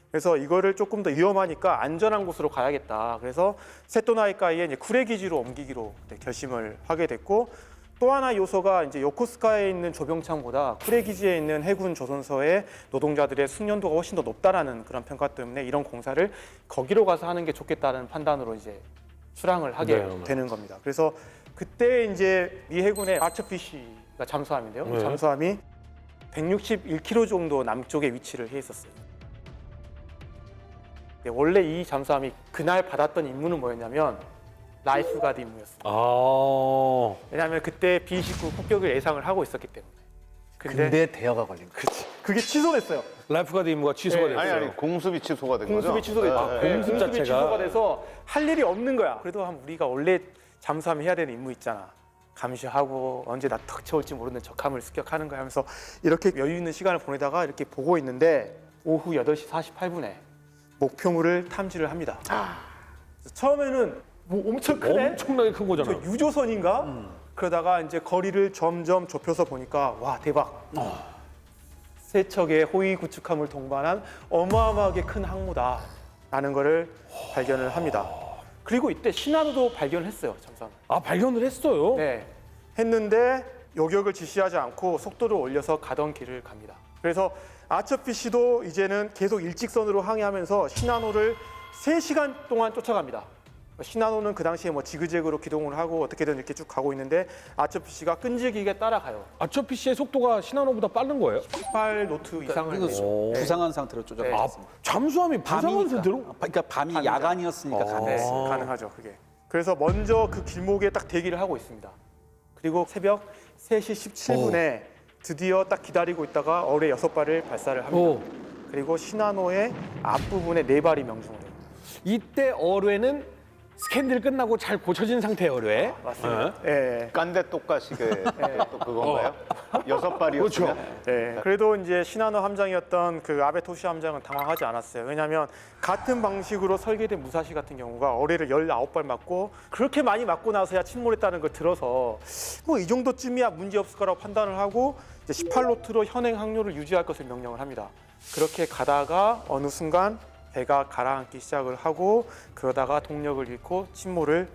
그래서 이거를 조금 더 위험하니까 안전한 곳으로 가야겠다. 그래서 세토나이카이에 이제 쿠레 기지로 옮기기로 결심을 하게 됐고 또 하나 요소가 이제 요코스카에 있는 조병창보다 쿠레 기지에 있는 해군 조선소의 노동자들의 숙련도가 훨씬 더 높다라는 그런 평가 때문에 이런 공사를 거기로 가서 하는 게 좋겠다는 판단으로 이제 출항을 하게 되는 겁니다. 그래서 그때 이제 미 해군의 아처피시가 잠수함인데요.
네.
잠수함이 161km 정도 남쪽에 위치를 해 있었어요. 원래 이 잠수함이 그날 받았던 임무는 뭐였냐면 라이프 가드 임무였습니다. 왜냐하면 그때 B-19 폭격을 예상을 하고 있었기 때문에.
근데 대여가 걸린 거예요.
그게 취소됐어요.
라이프가드 임무가 취소가
네.
됐어요.
아니 공습이 취소가 된 거죠?
공습이 취소됐죠.
공습
공습이
자체가?
취소가 돼서 할 일이 없는 거야. 그래도 우리가 원래 잠수함 해야 되는 임무 있잖아. 감시하고 언제 나 턱 채울지 모르는 적함을 습격하는 거야 하면서 이렇게 여유 있는 시간을 보내다가 이렇게 보고 있는데 오후 8시 48분에 목표물을 탐지를 합니다. 처음에는 뭐 엄청 크네?
엄청나게 큰 거잖아.
저 유조선인가? 그러다가 이제 거리를 점점 좁혀서 보니까 와 대박. 세 척의 호위 구축함을 동반한 어마어마하게 큰 항모다라는 거를 발견을 합니다. 그리고 이때 시나노도 발견을 했어요. 잠수함.
발견을 했어요.
네. 했는데 요격을 지시하지 않고 속도를 올려서 가던 길을 갑니다. 그래서 아처피시도 이제는 계속 일직선으로 항해하면서 시나노를 3시간 동안 쫓아갑니다. 시나노는 그 당시에 뭐 지그재그로 기동을 하고 어떻게든 이렇게 쭉 가고 있는데 아처피시가 끈질기게 따라가요.
아처피시의 속도가 시나노보다 빠른 거예요?
18노트 이상을
그리고
내요.
부상한 상태로 쪼잡았습니다.
잠수함이 부상한 상태로?
그러니까 밤이 야간이었으니까
네,
가능했어요.
가능하죠, 그게. 그래서 먼저 그 길목에 딱 대기를 하고 있습니다. 그리고 새벽 3시 17분에 드디어 딱 기다리고 있다가 어뢰 6발을 발사를 합니다.
오.
그리고 시나노의 앞부분에 4발이 명중을 해요.
이때 어뢰는 스캔들 끝나고 잘 고쳐진 상태의 어뢰.
맞습니다. 예.
깐데 똑가시게 또 그건가요? 6발이었으면?
네. 그래도 이제 시나노 함장이었던 그 아베 토시 함장은 당황하지 않았어요. 왜냐하면 같은 방식으로 설계된 무사시 같은 경우가 어뢰를 19발 맞고 그렇게 많이 맞고 나서야 침몰했다는 걸 들어서 뭐 이 정도쯤이야 문제 없을 거라고 판단을 하고 이제 18노트로 현행 항로를 유지할 것을 명령을 합니다. 그렇게 가다가 어느 순간 배가 가라앉기 시작을 하고 그러다가 동력을 잃고 침몰을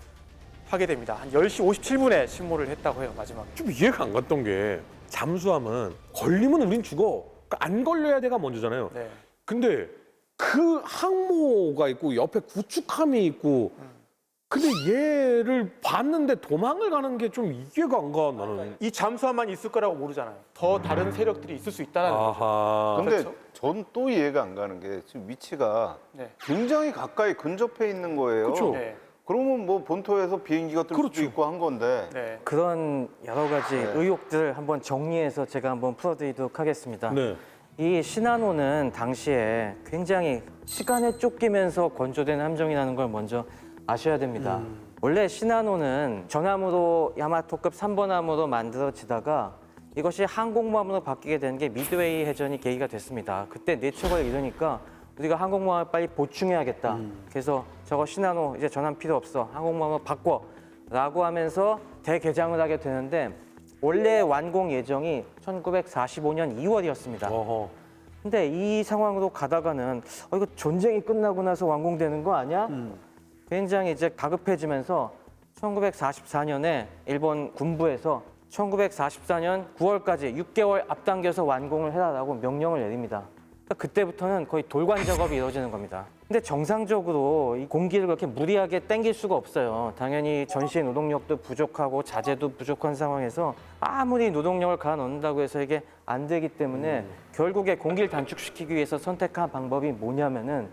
하게 됩니다. 한 10시 57분에 침몰을 했다고 해요, 마지막에.
좀 이해가 안 갔던 게 잠수함은 걸리면 우린 죽어. 그러니까 안 걸려야 돼가 먼저잖아요.
네.
근데 그 항모가 있고 옆에 구축함이 있고 근데 얘를 봤는데 도망을 가는 게 좀 이해가 안 가, 나는.
이 잠수함만 있을 거라고 모르잖아요. 더 다른 세력들이 있을 수 있다는 거죠.
아하.
근데
그렇죠.
전 또 이해가 안 가는 게 지금 위치가
네.
굉장히 가까이 근접해 있는 거예요.
그쵸.
네.
그러면 뭐 본토에서 비행기가 뜰
그렇죠.
수도 있고 한 건데
네.
그런 여러 가지
네.
의혹들을 한번 정리해서 제가 한번 풀어드리도록 하겠습니다.
네.
이 시나노는 당시에 굉장히 시간에 쫓기면서 건조된 함정이라는 걸 먼저 아셔야 됩니다. 원래 시나노는 전함으로 야마토급 3번함으로 만들어지다가 이것이 항공모함으로 바뀌게 된 게 미드웨이 해전이 계기가 됐습니다. 그때 내초가 이러니까 우리가 항공모함을 빨리 보충해야겠다. 그래서 저거 시나노 이제 전함 필요 없어. 항공모함으로 바꿔. 라고 하면서 대개장을 하게 되는데 원래 완공 예정이 1945년 2월이었습니다.
어허.
근데 이 상황으로 가다가는 이거 전쟁이 끝나고 나서 완공되는 거 아니야? 굉장히 이제 다급해지면서 1944년에 일본 군부에서 1944년 9월까지 6개월 앞당겨서 완공을 해라라고 명령을 내립니다. 그러니까 그때부터는 거의 돌관 작업이 이루어지는 겁니다. 근데 정상적으로 이 공기를 그렇게 무리하게 땡길 수가 없어요. 당연히 전시의 노동력도 부족하고 자재도 부족한 상황에서 아무리 노동력을 가아 넣는다고 해서 이게 안 되기 때문에 결국에 공기를 단축시키기 위해서 선택한 방법이 뭐냐면은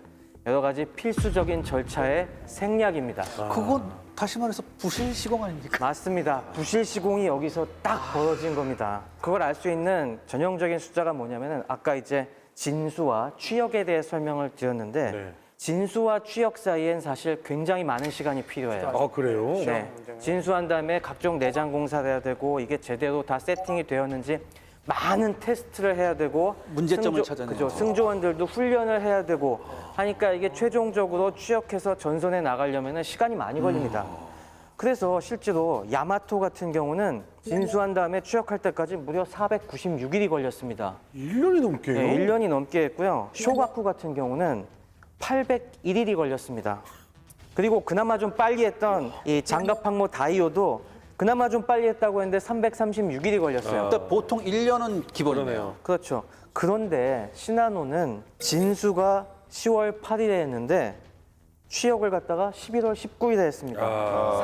여러 가지 필수적인 절차의 생략입니다.
그건 다시 말해서 부실 시공 아닙니까?
맞습니다. 부실 시공이 여기서 딱 벌어진 겁니다. 그걸 알 수 있는 전형적인 숫자가 뭐냐면은 아까 이제 진수와 추역에 대해 설명을 드렸는데
네.
진수와 추역 사이엔 사실 굉장히 많은 시간이 필요해요.
아, 그래요?
네. 진수한 다음에 각종 내장 공사를 해야 되고 이게 제대로 다 세팅이 되었는지 많은 테스트를 해야 되고
문제점을 찾아내야죠.
그죠. 승조원들도 훈련을 해야 되고 하니까 이게 최종적으로 추역해서 전선에 나가려면 시간이 많이 걸립니다. 그래서 실제로 야마토 같은 경우는 진수한 다음에 추역할 때까지 무려 496일이 걸렸습니다.
1년이 넘게요?
네, 1년이 넘게 했고요. 쇼가쿠 같은 경우는 801일이 걸렸습니다. 그리고 그나마 좀 빨리 했던 이 장갑항모 다이오도 그나마 좀 빨리 했다고 했는데 336일이 걸렸어요.
일단 보통 1년은 기본이네요.
그렇죠. 그런데 시나노는 진수가 10월 8일에 했는데 취역을 갖다가 11월 19일에 했습니다.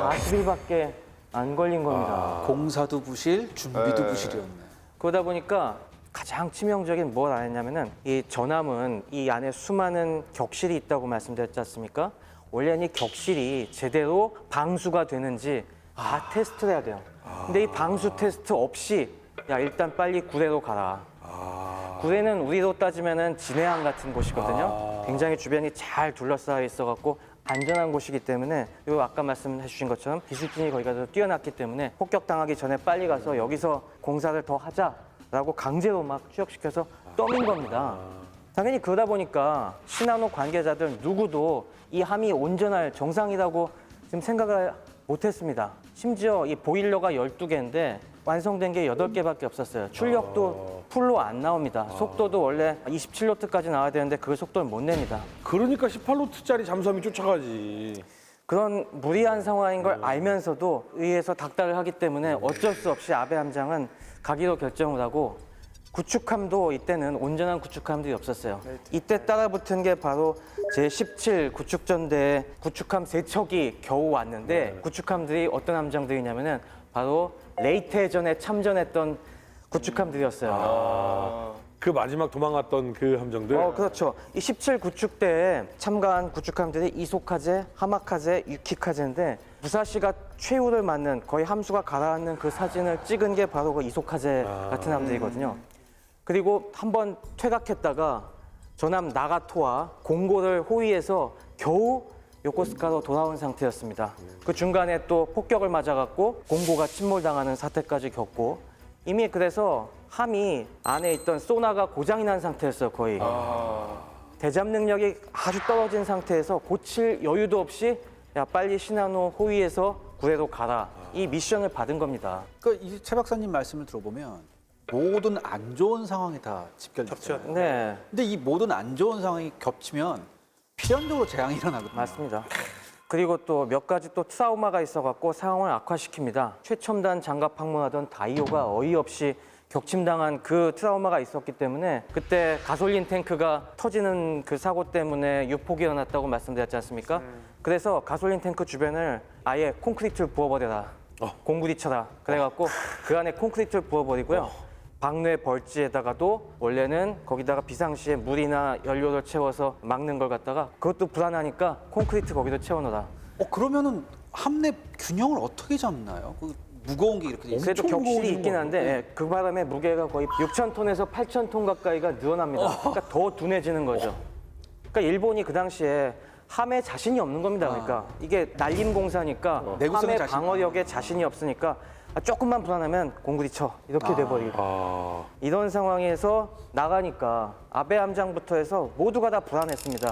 40일밖에 안 걸린 겁니다.
공사도 부실, 준비도
네.
부실이었네.
그러다 보니까 가장 치명적인 뭘 안 했냐면은 이 전함은 이 안에 수많은 격실이 있다고 말씀드렸지 않습니까? 원래는 이 격실이 제대로 방수가 되는지 다 테스트를 해야 돼요. 근데 이 방수 테스트 없이 야 일단 빨리 구례로 가라. 구례는 우리로 따지면은 진해항 같은 곳이거든요. 굉장히 주변이 잘 둘러싸여 있어갖고 안전한 곳이기 때문에 요 아까 말씀해 주신 것처럼 기술진이 거기가 더 뛰어났기 때문에 폭격당하기 전에 빨리 가서 여기서 공사를 더 하자라고 강제로 막 추역시켜서 떠민 겁니다. 당연히 그러다 보니까 시나노 관계자들 누구도 이 함이 온전할 정상이라고 지금 생각을 못했습니다. 심지어 이 보일러가 12개인데 완성된 게 8개밖에 없었어요. 출력도 풀로 안 나옵니다. 속도도 원래 27노트까지 나와야 되는데 그 속도를 못 냅니다.
그러니까 18노트짜리 잠수함이 쫓아가지.
그런 무리한 상황인 걸 알면서도 의회에서 닥달을 하기 때문에 어쩔 수 없이 아베 함장은 가기로 결정을 하고 구축함도 이때는 온전한 구축함들이 없었어요. 이때 따라붙은 게 바로 제17 구축전대에 구축함 3척이 겨우 왔는데 구축함들이 어떤 함정들이냐면은 바로 레이테전에 참전했던 구축함들이었어요.
그 마지막 도망갔던 그 함정들.
그렇죠. 이 17 구축대에 참가한 구축함들이 이소카제, 하마카제, 유키카제인데 무사시가 최후를 맞는 거의 함수가 가라앉는 그 사진을 찍은 게 바로 그 이소카제 같은 함들이거든요. 그리고 한번 퇴각했다가 전함 나가토와 공고를 호위해서 겨우 요코스카로 돌아온 상태였습니다. 그 중간에 또 폭격을 맞아갖고 공고가 침몰당하는 사태까지 겪고 이미 그래서 함이 안에 있던 소나가 고장이 난 상태였어요, 거의. 대잠 능력이 아주 떨어진 상태에서 고칠 여유도 없이 야 빨리 시나노 호위해서 구해로 가라. 이 미션을 받은 겁니다.
그최 박사님 말씀을 들어보면 모든 안 좋은 상황이 다 집결됐잖아요.
네,
근데 이 모든 안 좋은 상황이 겹치면 필연적으로 재앙이 일어나거든요.
맞습니다. 그리고 또 몇 가지 또 트라우마가 있어갖고 상황을 악화시킵니다. 최첨단 장갑 방문하던 다이오가 어이없이 격침당한 그 트라우마가 있었기 때문에 그때 가솔린 탱크가 터지는 그 사고 때문에 유폭이 일어났다고 말씀드렸지 않습니까? 그래서 가솔린 탱크 주변을 아예 콘크리트를 부어버려라. 공구리쳐라. 그래갖고 그 안에 콘크리트를 부어버리고요. 박뇌 벌지에다가도 원래는 거기다가 비상시에 물이나 연료를 채워서 막는 걸 갖다가 그것도 불안하니까 콘크리트 거기도 채워놓으라.
그러면은 함내 균형을 어떻게 잡나요? 그 무거운 게 이렇게 돼 있어요.
그래도 격실이 있긴 한데 예, 그 바람에 무게가 거의 6,000톤에서 8,000톤 가까이가 늘어납니다. 그러니까 더 둔해지는 거죠. 그러니까 일본이 그 당시에 함에 자신이 없는 겁니다. 그러니까 이게 날림 공사니까
내구성에
함의
자신-
방어력에 자신이 없으니까 조금만 불안하면 공구리 쳐 이렇게 돼버리고 이런 상황에서 나가니까 아베 함장부터 해서 모두가 다 불안했습니다.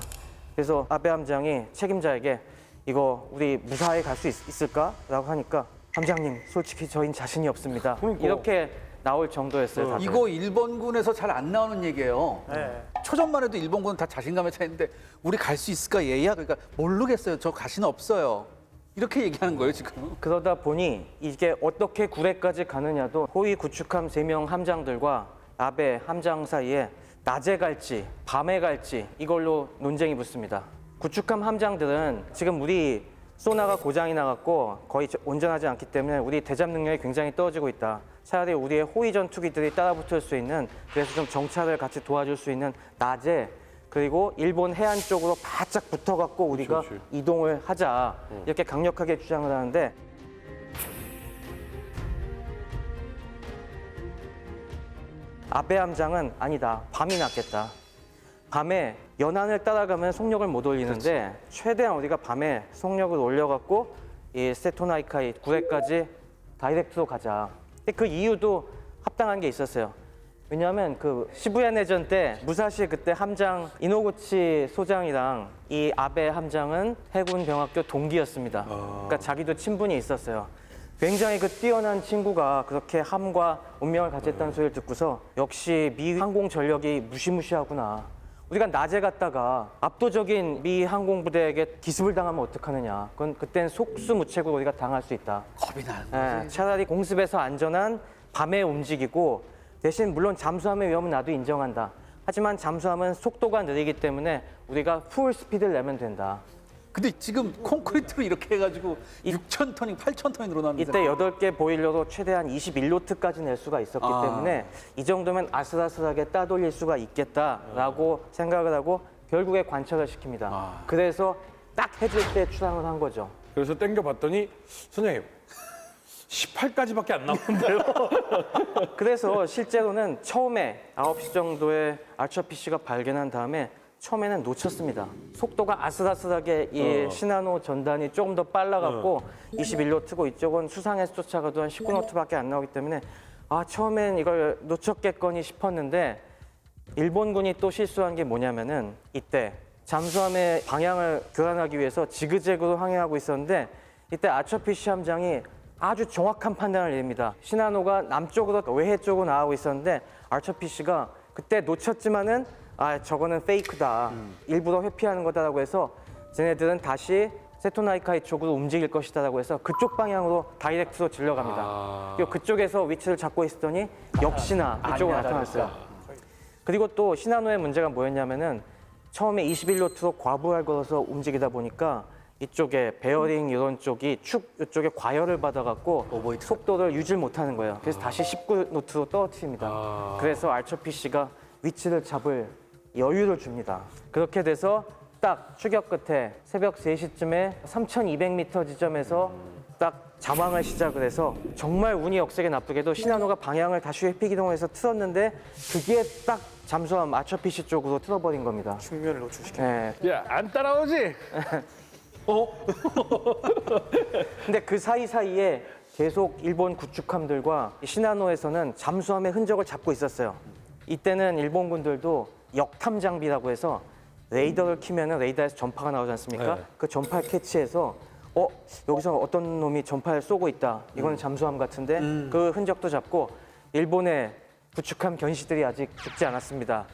그래서 아베 함장이 책임자에게 이거 우리 무사히 갈 수 있을까라고 하니까 함장님 솔직히 저희는 자신이 없습니다. 이렇게 나올 정도였어요. 다들.
이거 일본군에서 잘 안 나오는 얘기예요.
네.
초전만 해도 일본군은 다 자신감에 차 있는데 우리 갈 수 있을까 얘야? 그러니까 모르겠어요. 저 자신 없어요. 이렇게 얘기하는 거예요 지금.
그러다 보니 이게 어떻게 구례까지 가느냐도 호위 구축함 3명 함장들과 아베 함장 사이에 낮에 갈지 밤에 갈지 이걸로 논쟁이 붙습니다. 구축함 함장들은 지금 우리 소나가 고장이 나갖고 거의 온전하지 않기 때문에 우리 대잠 능력이 굉장히 떨어지고 있다. 차라리 우리의 호위 전투기들이 따라붙을 수 있는 그래서 좀 정찰을 같이 도와줄 수 있는 낮에 그리고 일본 해안 쪽으로 바짝 붙어갖고 우리가
그렇지.
이동을 하자 이렇게 강력하게 주장을 하는데 아베 함장은 아니다. 밤이 낫겠다. 밤에 연안을 따라가면 속력을 못 올리는데 최대한 우리가 밤에 속력을 올려갖고 이 세토나이카이 구레까지 다이렉트로 가자. 근데 그 이유도 합당한 게 있었어요. 왜냐하면 그 시부야 내전 때 무사시 그때 함장 이노구치 소장이랑 이 아베 함장은 해군 병학교 동기였습니다. 그러니까 자기도 친분이 있었어요. 굉장히 그 뛰어난 친구가 그렇게 함과 운명을 같이했다는 소리를 듣고서 역시 미 항공 전력이 무시무시하구나. 우리가 낮에 갔다가 압도적인 미 항공부대에게 기습을 당하면 어떡하느냐. 그건 그땐 속수무책으로 우리가 당할 수 있다.
겁이 나는 거지.
차라리 공습에서 안전한 밤에 움직이고 대신 물론 잠수함의 위험은 나도 인정한다. 하지만 잠수함은 속도가 느리기 때문에 우리가 풀 스피드를 내면 된다.
근데 지금 콘크리트로 이렇게 해가지고 6,000톤이 8,000톤이 늘어났는데
이때 8개 보일러로 최대한 21노트까지 낼 수가 있었기 때문에 이 정도면 아슬아슬하게 따돌릴 수가 있겠다라고 생각을 하고 결국에 관철을 시킵니다. 그래서 딱 해질 때 출항을 한 거죠.
그래서 땡겨봤더니 선생님 18까지밖에 안 남았는데요.
그래서 실제로는 처음에 9시 정도에 아처피씨가 발견한 다음에 처음에는 놓쳤습니다. 속도가 아슬아슬하게 이 시나노 전단이 조금 더 빨라갖고 21노트고 이쪽은 수상해서 쫓아가도 한 19노트밖에 안 나오기 때문에 처음엔 이걸 놓쳤겠거니 싶었는데 일본군이 또 실수한 게 뭐냐면은 이때 잠수함의 방향을 교란하기 위해서 지그재그로 항해하고 있었는데 이때 아처피씨 함장이 아주 정확한 판단을 내립니다. 시나노가 남쪽으로 외해 쪽으로 나가고 있었는데 아처피씨가 그때 놓쳤지만은 저거는 페이크다. 일부러 회피하는 거다라고 해서 쟤네들은 다시 세토나이카이 쪽으로 움직일 것이다라고 해서 그쪽 방향으로 다이렉트로 질러갑니다. 그리고 그쪽에서 위치를 잡고 있었더니 역시나 이쪽으로 나타났어요. 그리고 또 시나노의 문제가 뭐였냐면은 처음에 21노트로 과부하를 걸어서 움직이다 보니까 이쪽에 베어링 이런 쪽이 축 이쪽에 과열을 받아갖고 속도를 유지를 못하는 거예요. 그래서 다시 19노트로 떨어뜨립니다. 그래서 알처피씨가 위치를 잡을 여유를 줍니다. 그렇게 돼서 딱 추격 끝에 새벽 3시쯤에 3,200m 지점에서 딱 잠황을 시작을 해서 정말 운이 억세게 나쁘게도 시나노가 방향을 다시 회피기동해서 틀었는데 그게 딱 잠수함 아처피시 쪽으로 틀어버린 겁니다.
측면을 노출시켜.
네.
야, 안 따라오지?
근데 그 사이사이에 계속 일본 구축함들과 시나노에서는 잠수함의 흔적을 잡고 있었어요. 이때는 일본군들도 역탐 장비라고 해서 레이더를 키면은 레이더에서 전파가 나오지 않습니까?
네.
그 전파를 캐치해서 여기서 어떤 놈이 전파를 쏘고 있다. 이건 잠수함 같은데 그 흔적도 잡고 일본의 구축함 견시들이 아직 죽지 않았습니다.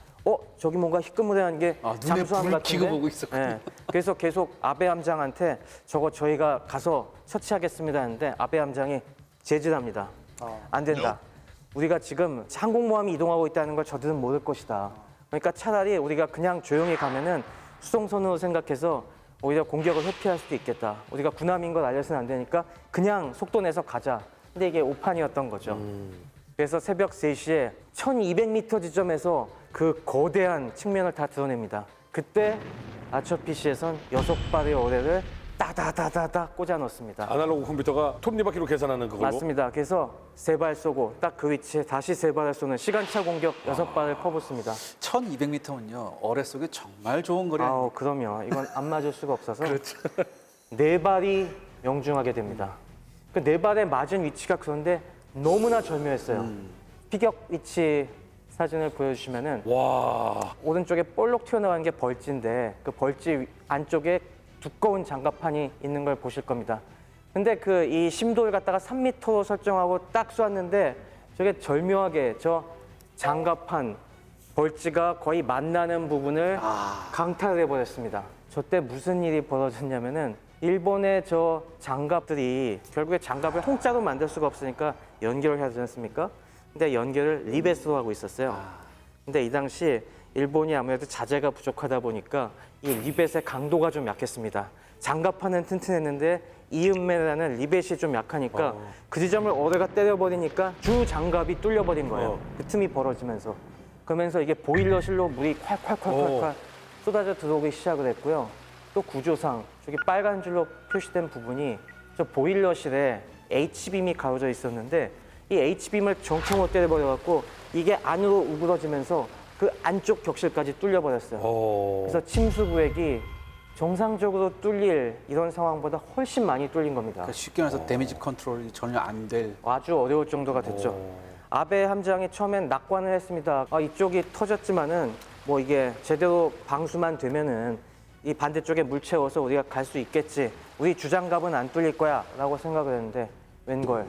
저기 뭔가 희끄무레한 게
눈에
잠수함
불을
같은데.
켜고 보고 있었군요.
네. 그래서 계속 아베 함장한테 저거 저희가 가서 처치하겠습니다 하는데 아베 함장이 제지합니다. 안 된다. 우리가 지금 항공모함이 이동하고 있다는 걸 저들은 모를 것이다. 그러니까 차라리 우리가 그냥 조용히 가면은 수송선으로 생각해서 오히려 공격을 회피할 수도 있겠다. 우리가 군함인 걸 알려서는 안 되니까 그냥 속도 내서 가자. 근데 이게 오판이었던 거죠. 그래서 새벽 3시에 1200m 지점에서 그 거대한 측면을 다 드러냅니다. 그때 아처피시에선 6발의 어뢰를 따다다다다 꽂아 넣습니다.
아날로그 컴퓨터가 톱니바퀴로 계산하는 그걸로?
맞습니다. 그래서 3발 쏘고 딱 그 위치에 다시 3발을 쏘는 시간차 공격 6발을 퍼붓습니다.
1200m면요. 어뢰 속에 정말 좋은 거리 아니에요?
그럼요. 이건 안 맞을 수가 없어서 4발이 명중하게 됩니다. 그 4발에 맞은 위치가 그런데 너무나 절묘했어요. 피격 위치 사진을 보여주시면은
와.
오른쪽에 볼록 튀어나가는 게 벌지인데 그 벌지 안쪽에 두꺼운 장갑판이 있는 걸 보실 겁니다. 근데 그 이 심도를 갖다가 3m로 설정하고 딱 쏘았는데 저게 절묘하게 저 장갑판 벌지가 거의 만나는 부분을 강타를 해버렸습니다. 저때 무슨 일이 벌어졌냐면은 일본의 저 장갑들이 결국에 장갑을 통짜로 만들 수가 없으니까 연결을 해야 되지 않습니까? 근데 연결을 리벳으로 하고 있었어요. 근데 이 당시 일본이 아무래도 자재가 부족하다 보니까 이 리벳의 강도가 좀 약했습니다. 장갑판은 튼튼했는데 이음매라는 리벳이 좀 약하니까 그 지점을 어뢰가 때려버리니까 주 장갑이 뚫려버린 거예요. 그 틈이 벌어지면서. 그러면서 이게 보일러실로 물이 콸콸콸콸콸 쏟아져 들어오기 시작을 했고요. 또 구조상 저기 빨간 줄로 표시된 부분이 저 보일러실에 H빔이 가로져 있었는데 이 H빔을 정통으로 때려버려갖고 이게 안으로 우그러지면서 그 안쪽 격실까지 뚫려버렸어요. 그래서 침수부액이 정상적으로 뚫릴 이런 상황보다 훨씬 많이 뚫린 겁니다.
그러니까 쉽게 말해서 데미지 컨트롤이 전혀 안 될.
아주 어려울 정도가 됐죠. 아베 함장이 처음엔 낙관을 했습니다. 이쪽이 터졌지만은 뭐 이게 제대로 방수만 되면은 이 반대쪽에 물 채워서 우리가 갈 수 있겠지. 우리 주장갑은 안 뚫릴 거야 라고 생각을 했는데 웬걸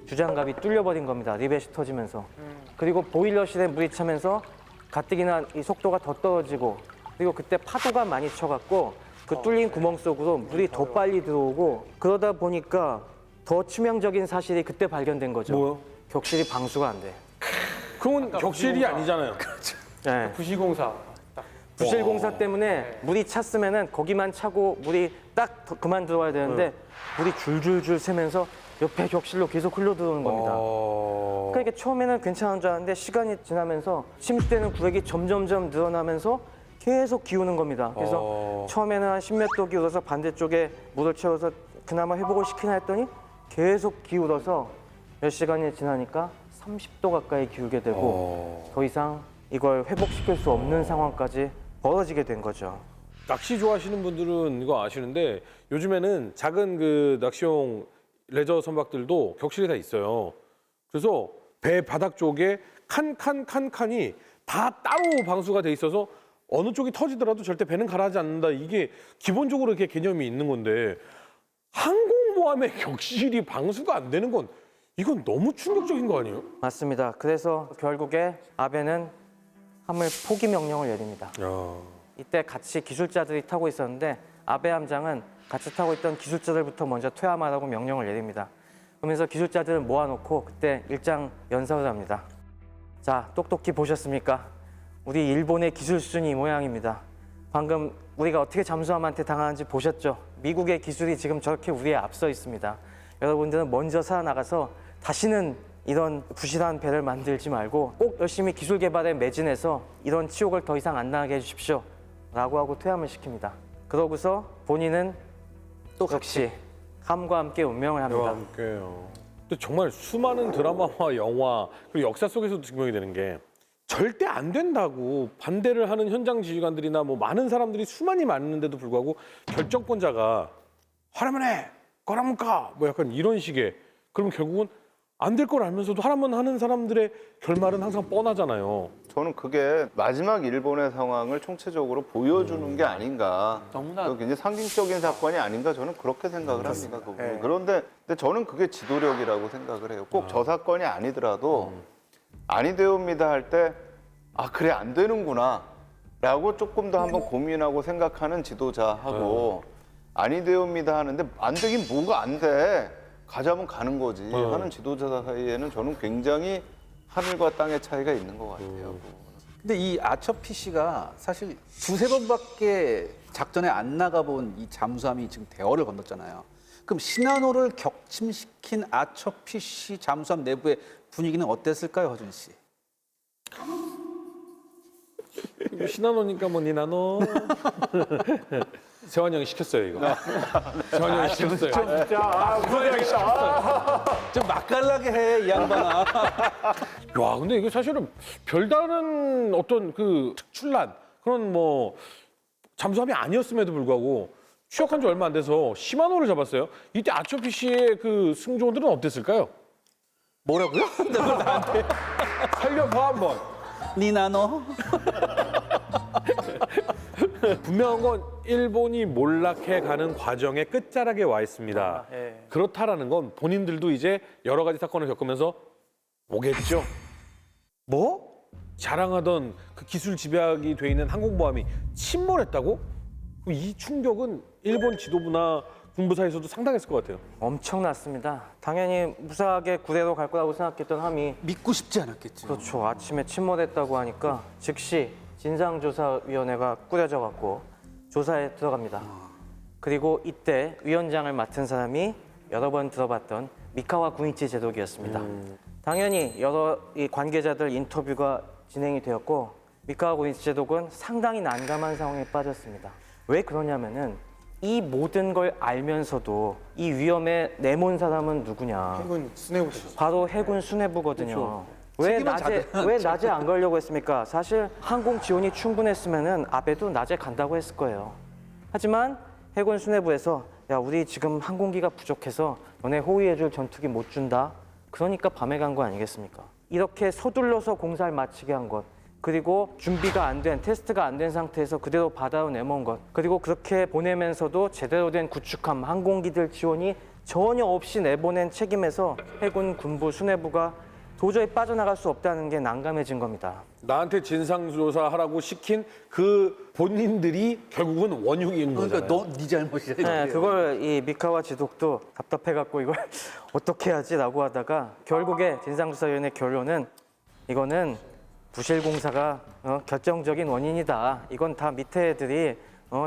주장갑이 뚫려버린 겁니다. 리벳이 터지면서. 그리고 보일러실에 물이 차면서 가뜩이나 이 속도가 더 떨어지고 그리고 그때 파도가 많이 쳐갖고 그 뚫린 구멍 속으로 물이 더 빨리 들어오고 그러다 보니까 더 치명적인 사실이 그때 발견된 거죠.
뭐요?
격실이 방수가 안 돼.
그건 격실이 아니잖아요.
네.
부시공사.
부실공사 때문에 물이 찼으면은 거기만 차고 물이 딱 그만 들어와야 되는데 물이 줄줄줄 새면서 옆에 격실로 계속 흘러 들어오는 겁니다. 그러니까 처음에는 괜찮은 줄 알았는데 시간이 지나면서 침수되는 구획이 점점점 늘어나면서 계속 기우는 겁니다. 그래서 처음에는 한 10몇 도 기울어서 반대쪽에 물을 채워서 그나마 회복을 시키나 했더니 계속 기울어서 몇 시간이 지나니까 30도 가까이 기울게 되고 더 이상 이걸 회복시킬 수 없는 상황까지 벌어지게 된 거죠.
낚시 좋아하시는 분들은 이거 아시는데 요즘에는 작은 그 낚시용 레저 선박들도 격실이 다 있어요. 그래서 배 바닥 쪽에 칸이 다 따로 방수가 돼 있어서 어느 쪽이 터지더라도 절대 배는 가라앉지 않는다. 이게 기본적으로 이렇게 개념이 있는 건데 항공모함의 격실이 방수가 안 되는 건 이건 너무 충격적인 거 아니에요?
맞습니다. 그래서 결국에 아베는 함을 포기 명령을 내립니다. 이때 같이 기술자들이 타고 있었는데 아베 함장은 같이 타고 있던 기술자들부터 먼저 퇴함하라고 명령을 내립니다. 그러면서 기술자들을 모아놓고 그때 일장 연설을 합니다. 자, 똑똑히 보셨습니까? 우리 일본의 기술 수준이 이 모양입니다. 방금 우리가 어떻게 잠수함한테 당하는지 보셨죠? 미국의 기술이 지금 저렇게 우리에 앞서 있습니다. 여러분들은 먼저 살아나가서 다시는 이런 부실한 배를 만들지 말고 꼭 열심히 기술 개발에 매진해서 이런 치욕을 더 이상 안 당하게 해주십시오. 라고 하고 퇴함을 시킵니다. 그러고서 본인은 또 역시 함과 함께 운명을 합니다.
함께요. 근데 정말 수많은 드라마와 영화 그리고 역사 속에서도 증명이 되는 게 절대 안 된다고 반대를 하는 현장 지휘관들이나 뭐 많은 사람들이 수많이 많은데도 불구하고 결정권자가 하라면 해, 거라면 가, 뭐 약간 이런 식의 그러면 결국은 안 될 걸 알면서도 하라면 하는 사람들의 결말은 항상 뻔하잖아요.
저는 그게 마지막 일본의 상황을 총체적으로 보여주는 게 아닌가.
너무나
굉장히 상징적인 사건이 아닌가 저는 그렇게 생각을 합니다. 그 부분이.
네.
그런데 근데 저는 그게 지도력이라고 생각을 해요. 꼭 저 사건이 아니더라도 아니되옵니다 할 때 아 그래 안 되는구나 라고 조금 더 한번 고민하고 생각하는 지도자하고 아니되옵니다 하는데 안 되긴 뭐가 안 돼. 가자면 가는 거지 하는 지도자 사이에는 저는 굉장히 하늘과 땅의 차이가 있는 것 같아요.
근데 이 아처피 씨가 사실 두세 번밖에 작전에 안 나가본 이 잠수함이 지금 대어를 건넜잖아요. 그럼 시나노를 격침시킨 아처피 씨 잠수함 내부의 분위기는 어땠을까요, 허준 씨?
이거 시나노니까 뭐 니나노. 세환이 형이 시켰어요 이거. 세환이 형이 시켰어요.
좀 맛깔나게 해, 이 양반아.
야, 근데 이게 사실은 별다른 어떤 그 특출난 그런 뭐 잠수함이 아니었음에도 불구하고 취역한 지 얼마 안 돼서 시마노를 잡았어요. 이때 아초피 씨의 그 승조원들은 어땠을까요?
뭐라고요? 나한테.
살려봐 한번.
니나노?
분명한 건 일본이 몰락해가는 과정의 끝자락에 와 있습니다.
예.
그렇다라는 건 본인들도 이제 여러 가지 사건을 겪으면서 오겠죠. 뭐? 자랑하던 그 기술 집약이 돼 있는 항공모함이 침몰했다고? 이 충격은 일본 지도부나 군부 사이에서도 상당했을 것 같아요.
엄청났습니다. 당연히 무사하게 구대로 갈 거라고 생각했던 함이
믿고 싶지 않았겠죠.
그렇죠. 아침에 침몰했다고 하니까 즉시 진상조사위원회가 꾸려져 갖고 조사에 들어갑니다. 그리고 이때 위원장을 맡은 사람이 여러 번 들어봤던 미카와 구니치 제독이었습니다. 당연히 여러 이 관계자들 인터뷰가 진행이 되었고 미카와 구니치 제독은 상당히 난감한 상황에 빠졌습니다. 왜 그러냐면은 이 모든 걸 알면서도 이 위험에 내몬 사람은 누구냐?
해군 수뇌부죠.
바로 해군 수뇌부거든요. 왜
책임은
낮에 안 가려고 했습니까? 사실 항공 지원이 충분했으면은 아베도 낮에 간다고 했을 거예요. 하지만 해군 수뇌부에서 야 우리 지금 항공기가 부족해서 너네 호위해줄 전투기 못 준다. 그러니까 밤에 간 거 아니겠습니까? 이렇게 서둘러서 공사를 마치게 한 것. 그리고 준비가 안 된, 테스트가 안 된 상태에서 그대로 바다로 내몬 것. 그리고 그렇게 보내면서도 제대로 된 구축함, 항공기들 지원이 전혀 없이 내보낸 책임에서 해군 군부 수뇌부가 도저히 빠져나갈 수 없다는 게 난감해진 겁니다.
나한테 진상조사하라고 시킨 그 본인들이 결국은 원흉인 거잖아요.
그러니까 네 잘못이야.
네, 그걸 이 미카와 지독도 답답해갖고 이걸 어떻게 하지라고 하다가 결국에 진상조사위원회 결론은 이거는 부실공사가 결정적인 원인이다. 이건 다 밑에 애들이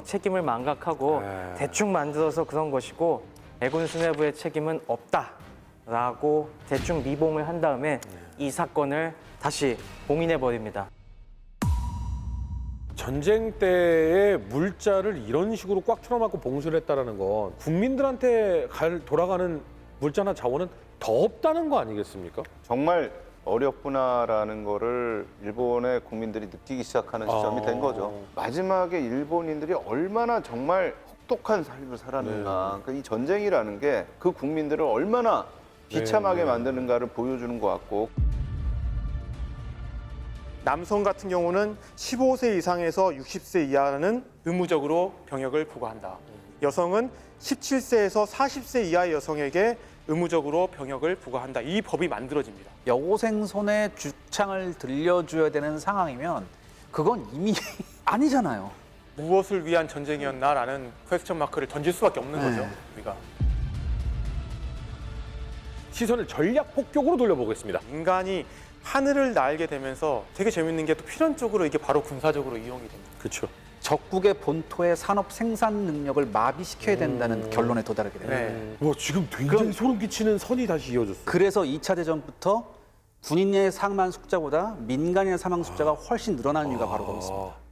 책임을 망각하고 대충 만들어서 그런 것이고 해군 수뇌부의 책임은 없다라고 대충 미봉을 한 다음에 이 사건을 다시 봉인해버립니다.
전쟁 때의 물자를 이런 식으로 꽉 틀어막고 봉쇄를 했다는 건 국민들한테 돌아가는 물자나 자원은 더 없다는 거 아니겠습니까?
정말 어렵구나라는 거를 일본의 국민들이 느끼기 시작하는 시점이 된 거죠. 마지막에 일본인들이 얼마나 정말 혹독한 삶을 살았는가. 그러니까 이 전쟁이라는 게 그 국민들을 얼마나 비참하게 만드는가를 보여주는 것 같고.
남성 같은 경우는 15세 이상에서 60세 이하는 의무적으로 병역을 부과한다. 여성은 17세에서 40세 이하의 여성에게 의무적으로 병역을 부과한다. 이 법이 만들어집니다.
여고생 손에 주창을 들려줘야 되는 상황이면 그건 이미 아니잖아요.
무엇을 위한 전쟁이었나라는 퀘스천 마크를 던질 수밖에 없는 거죠. 우리가
시선을 전략 폭격으로 돌려보겠습니다.
인간이 하늘을 날게 되면서 되게 재밌는 게 또 필연적으로 이게 바로 군사적으로 이용이 됩니다.
그렇죠.
적국의 본토의 산업 생산 능력을 마비시켜야 된다는 결론에 도달하게 됩니다.
네.
와 지금 굉장히 소름 끼치는 선이 다시 이어졌어요.
그래서 2차 대전부터 군인의 사망 숫자보다 민간인의 사망 숫자가 훨씬 늘어나는 이유가 바로 거기 있습니다.